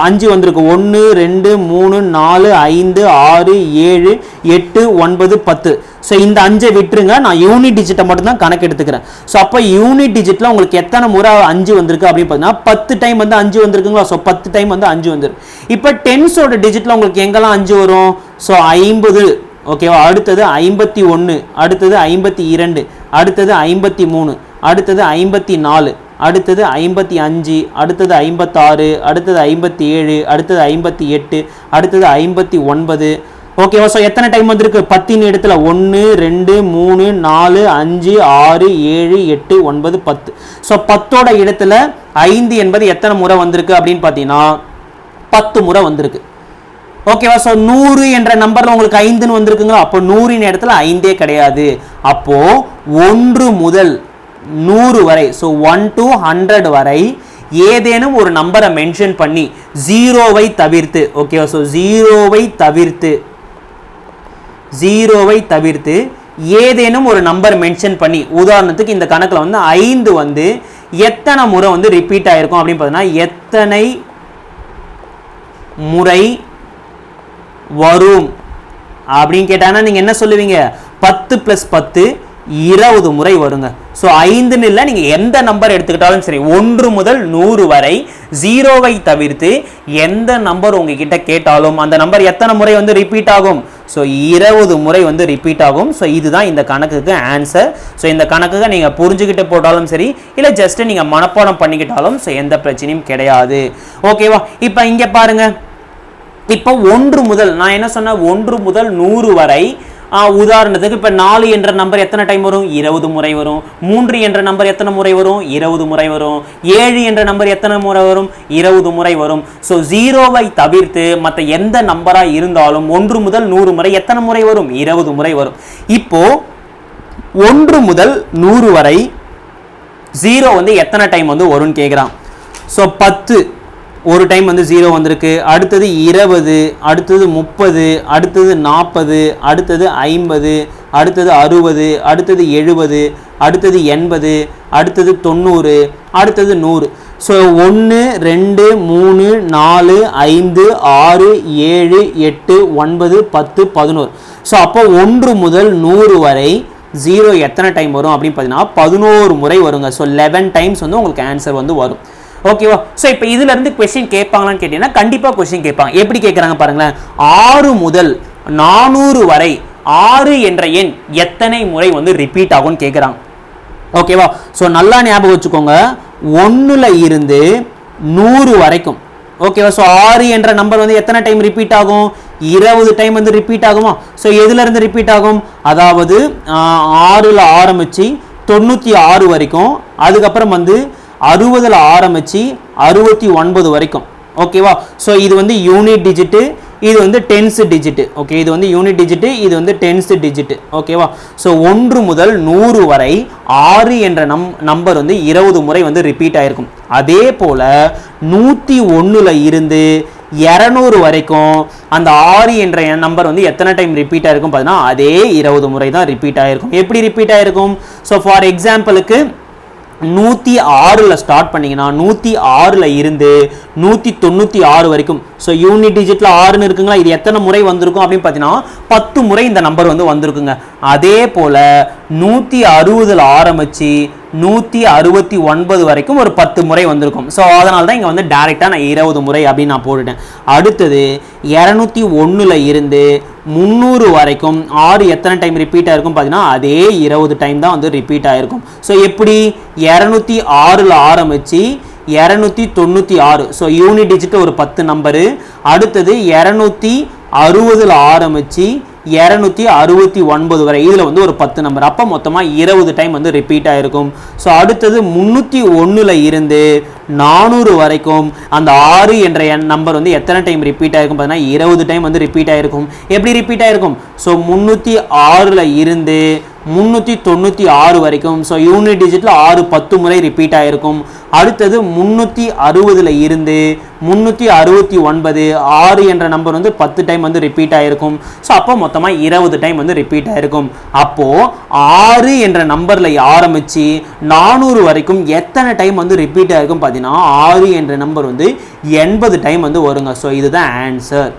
5 வந்திருக்கு? 1 2 3 4 5 6 7 8 9 10. ஸோ இந்த 5 விட்டுருங்க, நான் யூனிட் டிஜிட்டை மட்டும் தான் கணக்கு எடுத்துக்கிறேன். ஸோ அப்போ யூனிட் டிஜிட்டில் உங்களுக்கு எத்தனை முறை 5 வந்திருக்கு அப்படின்னு பார்த்தீங்கன்னா 10 டைம் வந்து 5 வந்திருக்குங்களா? ஸோ 10 டைம் வந்து 5 வந்துருக்கு. இப்போ டென்ஸோட டிஜிட்டில் உங்களுக்கு எங்கெல்லாம் 5 வரும்? ஸோ 50, ஓகேவா, அடுத்தது 51, அடுத்தது 52, அடுத்தது 53, அடுத்தது 54, அடுத்தது 55, அடுத்தது 56, அடுத்தது 57, அடுத்தது 58, அடுத்தது 59. ஓகேவா? ஸோ எத்தனை டைம் வந்திருக்கு? 10 இடத்துல 1 2 3 4 5 6 7 8 9 10. ஸோ 10ஓட இடத்துல 5 என்பது எத்தனை முறை வந்திருக்கு அப்படின்னு பார்த்தீங்கன்னா 10 முறை வந்திருக்கு. ஓகேவா? ஸோ 100 என்ற நம்பர்ல உங்களுக்கு 5ன்னு வந்திருக்குங்களா? அப்போ 100ன் இடத்துல 5ஏ கிடையாது. அப்போ 1 முதல் 100 வரை, ஸோ 1 to 100 வரை ஏதேனும் ஒரு நம்பரை மென்ஷன் பண்ணி ஜீரோவை தவிர்த்து, ஓகேவா, ஸோ ஜீரோவை தவிர்த்து ஏதேனும் ஒரு நம்பர் மென்ஷன் பண்ணி, உதாரணத்துக்கு இந்த கணக்கில் வந்து 5 வந்து எத்தனை முறை வந்து ரிப்பீட் ஆயிருக்கும் அப்படின்னு பார்த்தீங்கன்னா எத்தனை முறை வரும் அப்படின்னு கேட்டாங்கன்னா நீங்கள் என்ன சொல்லுவீங்க? 10 + 10 20 முறை வருங்க. ஸோ 5ன்னு இல்லை, நீங்கள் எந்த நம்பர் எடுத்துக்கிட்டாலும் சரி 1 முதல் 100 வரை ஜீரோவை தவிர்த்து எந்த நம்பர் உங்ககிட்ட கேட்டாலும் அந்த நம்பர் எத்தனை முறை வந்து ரிப்பீட் ஆகும்? ஸோ 20 முறை வந்து ரிப்பீட் ஆகும். ஸோ இதுதான் இந்த கணக்குக்கு ஆன்சர். ஸோ இந்த கணக்குக்கு நீங்கள் புரிஞ்சுக்கிட்டு போட்டாலும் சரி, இல்லை ஜஸ்ட் நீங்கள் மனப்பாடம் பண்ணிக்கிட்டாலும் ஸோ எந்த பிரச்சனையும் கிடையாது. ஓகேவா? இப்போ இங்கே பாருங்க, இப்போ 1 முதல் நான் என்ன சொன்னேன், 1 முதல் 100 வரை உதாரணத்துக்கு இப்போ 4 என்ற நம்பர் எத்தனை டைம் வரும்? 20 முறை வரும். 3 என்ற நம்பர் எத்தனை முறை வரும்? 20 முறை வரும். 7 என்ற நம்பர் எத்தனை முறை வரும்? 20 முறை வரும். ஸோ ஜீரோவை தவிர்த்து மற்ற எந்த நம்பராக இருந்தாலும் 1 முதல் 100 முறை எத்தனை முறை வரும்? 20 முறை வரும். இப்போ 1 முதல் 100 வரை ஜீரோ வந்து எத்தனை டைம் வந்து வரும்னு கேட்குறான். ஸோ 10 ஒரு டைம் வந்து ஜீரோ வந்திருக்கு, அடுத்தது 20, அடுத்தது 30, அடுத்தது 40, அடுத்தது 50, அடுத்தது 60, அடுத்தது 70, அடுத்தது 80, அடுத்தது 90, அடுத்தது 100. ஸோ 1 2 3 4 5 6 7 8 9 10 11. ஸோ அப்போ 1 முதல் 100 வரை ஜீரோ எத்தனை டைம் வரும் அப்படின்னு பார்த்தீங்கன்னா 11 முறை வருங்க. ஸோ 11 டைம்ஸ் வந்து உங்களுக்கு ஆன்சர் வந்து வரும். ஓகேவா? ஸோ இப்போ இதுல இருந்து கொஸ்டின் கேட்பாங்களான்னு கேட்டீங்கன்னா கண்டிப்பாக கொஸ்டின் கேட்பாங்க. எப்படி கேட்குறாங்க பாருங்களேன். 6 முதல் 400 வரை 6 என்ற எண் எத்தனை முறை வந்து ரிப்பீட் ஆகும்னு கேட்குறாங்க. ஓகேவா? ஸோ நல்லா ஞாபகம் வச்சுக்கோங்க, 1ல் இருந்து 100 வரைக்கும். ஓகேவா? ஸோ 6 என்ற நம்பர் வந்து எத்தனை டைம் ரிப்பீட் ஆகும்? 20 டைம் வந்து ரிப்பீட் ஆகுமா? ஸோ எதுல இருந்து ரிப்பீட் ஆகும்? அதாவது 6ல் ஆரம்பிச்சு 96 வரைக்கும், அதுக்கப்புறம் வந்து 60ல் ஆரம்பிச்சு 69 வரைக்கும். ஓகேவா? ஸோ இது வந்து யூனிட் டிஜிட்டு, இது வந்து டென்ஸ் டிஜிட்டு. ஓகே, இது வந்து யூனிட் டிஜிட்டு, இது வந்து டென்ஸ் டிஜிட்டு. ஓகேவா? ஸோ 1 முதல் 100 வரை 6 என்ற நம்பர் வந்து 20 முறை வந்து ரிப்பீட் ஆயிருக்கும். அதே போல 101ல் இருந்து 200 வரைக்கும் அந்த 6 என்ற நம்பர் வந்து எத்தனை டைம் ரிப்பீட் ஆயிருக்கும் பார்த்தீங்கன்னா அதே 20 முறை தான் ரிப்பீட் ஆயிருக்கும். எப்படி ரிப்பீட் ஆயிருக்கும்? ஸோ ஃபார் எக்ஸாம்பிளுக்கு 106ல் ஸ்டார்ட் பண்ணீங்கன்னா 106ல் இருந்து 196 வரைக்கும். ஸோ யூனிட் டிஜிட்ல 6ன்னு இருக்குங்களா, இது எத்தனை முறை வந்திருக்கும் அப்படின்னு பார்த்தீங்கன்னா 10 முறை இந்த நம்பர் வந்து வந்திருக்குங்க. அதே போல 160ல் ஆரம்பிச்சு 169 வரைக்கும் ஒரு 10 முறை வந்திருக்கும். ஸோ அதனால தான் இங்கே வந்து டைரெக்டாக நான் 20 முறை அப்படின்னு நான் போட்டுட்டேன். அடுத்தது 201ல் இருந்து 300 வரைக்கும் 6 எத்தனை டைம் ரிப்பீட் ஆயிருக்கும் பார்த்தீங்கன்னா அதே 20 டைம் தான் வந்து ரிப்பீட் ஆயிருக்கும். ஸோ எப்படி 206ல் ஆரம்பிச்சு 296, ஸோ யூனிட் டிஜிட் ஒரு 10 நம்பரு. அடுத்தது 260ல் ஆரம்பிச்சு 269 வரை, இதில் வந்து ஒரு 10 நம்பர். அப்போ மொத்தமாக 20 டைம் வந்து ரிப்பீட் ஆயிருக்கும். ஸோ அடுத்தது 301ல் இருந்து 400 வரைக்கும் அந்த 6 என்ற நம்பர் வந்து எத்தனை டைம் ரிப்பீட் ஆயிருக்கும் பார்த்தீங்கன்னா 20 டைம் வந்து ரிப்பீட் ஆயிருக்கும். எப்படி ரிப்பீட் ஆயிருக்கும்? ஸோ 306ல் இருந்து 396 வரைக்கும், ஸோ யூனிட் டிஜிட்ல 6 10 முறை ரிப்பீட் ஆயிருக்கும். அடுத்தது 360ல் இருந்து 369, 6 என்ற நம்பர் வந்து 10 டைம் வந்து ரிப்பீட் ஆயிருக்கும். ஸோ அப்போ மொத்தமாக 20 டைம் வந்து ரிப்பீட் ஆயிருக்கும். அப்போ 6 என்ற நம்பர்ல ஆரம்பிச்சு 400 வரைக்கும் எத்தனை டைம் வந்து ரிப்பீட் ஆயிருக்கும் பார்த்தீங்கன்னா 6 என்ற நம்பர் வந்து 80 டைம் வந்து வருங்க. ஸோ இதுதான் ஆன்சர்.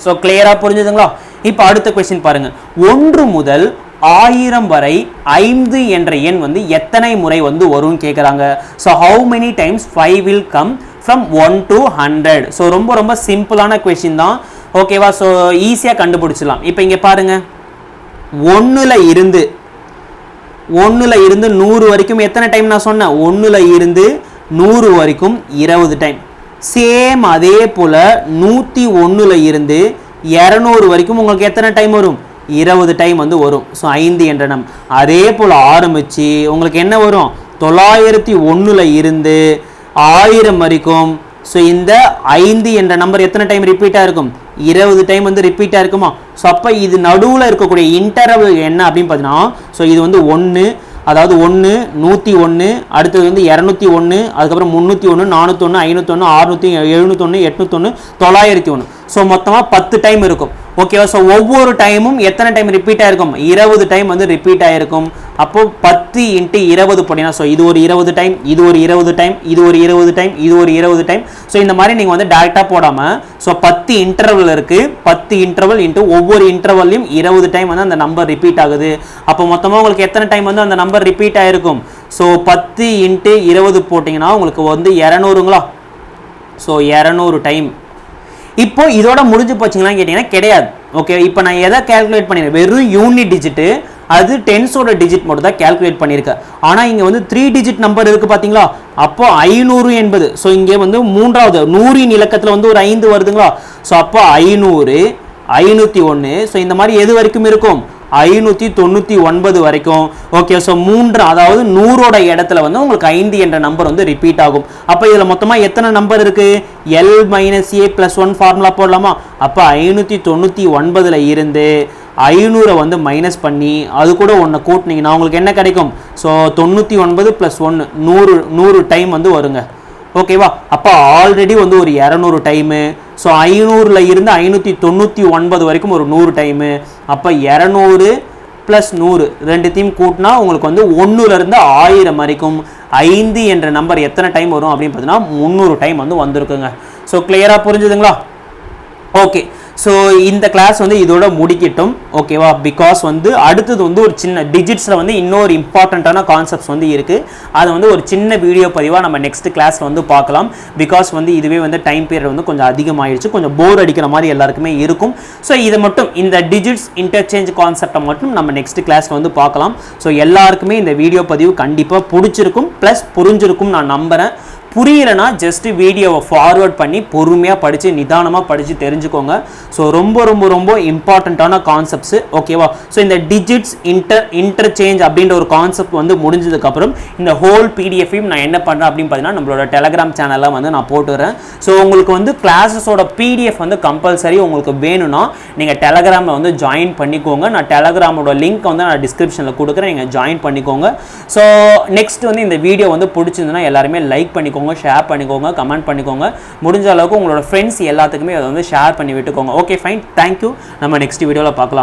ஸோ கிளியரா புரிஞ்சுதுங்களா? இப்போ அடுத்த கொஸ்டின் பாருங்க. 1 முதல் 1000 வரை 5 என்ற எண் வந்து எத்தனை முறை வந்து வரும்னு கேட்குறாங்க. So how many times 5 will come from 1 to 100? So ரொம்ப ரொம்ப சிம்பிளான கொஸ்டின் தான். ஓகேவா? ஸோ ஈஸியாக கண்டுபிடிச்சிடலாம். இப்போ இங்கே பாருங்க, 1ல் இருந்து 100 வரைக்கும் எத்தனை டைம் நான் சொன்னேன்? 1ல் இருந்து 100 வரைக்கும் 20 டைம். சேம் அதே போல 101ல் இருந்து 200 வரைக்கும் உங்களுக்கு எத்தனை டைம் வரும்? 20 டைம் வந்து வரும். ஸோ 5 என்ற நம்பர். அதே போல் ஆரம்பித்து உங்களுக்கு என்ன வரும்? 901ல் இருந்து 1000 வரைக்கும். ஸோ இந்த 5 என்ற நம்பர் எத்தனை டைம் ரிப்பீட்டாக இருக்கும்? 20 டைம் வந்து ரிப்பீட்டாக இருக்குமா? ஸோ அப்போ இது நடுவில் இருக்கக்கூடிய இன்டர்வல் என்ன அப்படின்னு பார்த்தீங்கன்னா, ஸோ இது வந்து 1, அதாவது 1 101, அடுத்தது வந்து 201, அதுக்கப்புறம் 301, 401, 501, 600, 701, 801, 901. ஸோ மொத்தமாக 10 டைம் இருக்கும். ஓகேவா? ஸோ ஒவ்வொரு டைமும் எத்தனை டைம் ரிப்பீட் ஆகிருக்கும்? 20 டைம் வந்து ரிப்பீட் ஆகிருக்கும். அப்போது 10 × 20 போட்டிங்கன்னா, ஸோ இது ஒரு 20 டைம், இது ஒரு 20 டைம், இது ஒரு 20 டைம், இது ஒரு 20 டைம். ஸோ இந்த மாதிரி நீங்கள் வந்து டேரெக்டாக போடாமல், ஸோ 10 இன்டர்வல் இருக்குது, 10 இன்டர்வல் இன்ட்டு ஒவ்வொரு இன்டர்வல்லையும் 20 டைம் வந்து அந்த நம்பர் ரிப்பீட் ஆகுது. அப்போ மொத்தமாக உங்களுக்கு எத்தனை டைம் வந்து அந்த நம்பர் ரிப்பீட் ஆகிருக்கும்? ஸோ 10 × 20 போட்டிங்கன்னா உங்களுக்கு வந்து 200ங்களா? So 200 time. இப்போ இதோட முடிஞ்சு போச்சுங்களா கேட்டிங்கன்னா கிடையாது. ஓகே, இப்போ நான் எதை கேல்குலேட் பண்ணியிருக்கேன்? வெறும் யூனிட் டிஜிட்டு, அது டென்ஸோட டிஜிட் மட்டும் தான் கேல்குலேட் பண்ணியிருக்கேன். ஆனால் இங்கே வந்து 3 டிஜிட் நம்பர் இருக்குது பார்த்தீங்களா? அப்போ 500 என்பது, ஸோ இங்கே வந்து மூன்றாவது 100 இலக்கத்தில் வந்து ஒரு 5 வருதுங்களா? ஸோ அப்போ 500, 501, ஸோ இந்த மாதிரி எது வரைக்கும் இருக்கும்? 599 வரைக்கும். ஓகே, ஸோ 3, அதாவது 100ஓட இடத்துல வந்து உங்களுக்கு 5 என்ற நம்பர் வந்து ரிப்பீட் ஆகும். அப்போ இதில் மொத்தமாக எத்தனை நம்பர் இருக்கு? L - A + 1 ஃபார்முலா போடலாமா? அப்போ 599ல் இருந்து 500 வந்து மைனஸ் பண்ணி அது கூட ஒன்று கூட்டினீங்கன்னா உங்களுக்கு என்ன கிடைக்கும்? ஸோ 99 + 1 100 டைம் வந்து வருங்க. ஓகேவா? அப்போ ஆல்ரெடி வந்து ஒரு 200 டைமு. ஸோ 500ல் இருந்து 599 வரைக்கும் ஒரு 100 டைமு. அப்போ 200 + 100 ரெண்டுத்தையும் கூட்டினா உங்களுக்கு வந்து 1லேருந்து 1000 வரைக்கும் 5 என்ற நம்பர் எத்தனை டைம் வரும் அப்படின்னு பார்த்தீங்கன்னா 300 டைம் வந்து வந்திருக்குங்க. ஸோ கிளியராக புரிஞ்சுதுங்களா? ஓகே, ஸோ இந்த கிளாஸ் வந்து இதோட முடிக்கட்டும். ஓகேவா? பிகாஸ் வந்து அடுத்தது வந்து ஒரு சின்ன டிஜிட்ஸில் வந்து இன்னொரு இம்பார்ட்டண்ட்டான கான்செப்ட்ஸ் வந்து இருக்குது. அதை வந்து ஒரு சின்ன வீடியோ பதிவாக நம்ம நெக்ஸ்ட் கிளாஸில் வந்து பார்க்கலாம். பிகாஸ் வந்து இதுவே வந்து டைம் பீரியட் வந்து கொஞ்சம் அதிகமாகிடுச்சு, கொஞ்சம் போர் அடிக்கிற மாதிரி எல்லாருக்குமே இருக்கும். ஸோ இதை மட்டும், இந்த டிஜிட்ஸ் இன்டர்சேஞ்ச் கான்செப்டை மட்டும் நம்ம நெக்ஸ்ட் கிளாஸில் வந்து பார்க்கலாம். ஸோ எல்லாருக்குமே இந்த வீடியோ பதிவு கண்டிப்பாக பிடிச்சிருக்கும், ப்ளஸ் புரிஞ்சிருக்கும் நான் நம்புகிறேன். புரியலைன்னா ஜஸ்ட் வீடியோவை ஃபார்வர்ட் பண்ணி பொறுமையாக படித்து நிதானமாக படித்து தெரிஞ்சுக்கோங்க. ஸோ ரொம்ப ரொம்ப ரொம்ப இம்பார்ட்டண்ட்டான கான்செப்ட்ஸு. ஓகேவா? ஸோ இந்த டிஜிட்ஸ் இன்டர்சேஞ்ச் அப்படின்ற ஒரு கான்செப்ட் வந்து முடிஞ்சதுக்கப்புறம் இந்த ஹோல் பிடிஎஃபையும் நான் என்ன பண்ணுறேன் அப்படின்னு பார்த்தீங்கன்னா நம்மளோட டெலகிராம் சேனலில் வந்து நான் போட்டுறேன். ஸோ உங்களுக்கு வந்து கிளாஸஸோட பிடிஎஃப் வந்து கம்பல்சரி உங்களுக்கு வேணும்னா நீங்கள் டெலகிராமில் வந்து ஜாயின் பண்ணிக்கோங்க. நான் டெலகிராமோட லிங்க் வந்து நான் டிஸ்கிரிப்ஷனில் கொடுக்குறேன், நீங்கள் ஜாயின் பண்ணிக்கோங்க. ஸோ நெக்ஸ்ட் வந்து இந்த வீடியோ வந்து பிடிச்சிருந்துன்னா எல்லாருமே லைக் பண்ணிக்கோங்க, ஷேர் பண்ணிக்கோங்க, கமெண்ட் பண்ணிக்கோங்க. முடிஞ்ச அளவுக்கு உங்களோட ஃப்ரெண்ட்ஸ் எல்லாத்துக்குமே அதை வந்து ஷேர் பண்ணி விட்டுக்கோங்க. Okay, fine, thank you. நம்ம நெக்ஸ்ட் வீடியோவில் பார்க்கலாம்.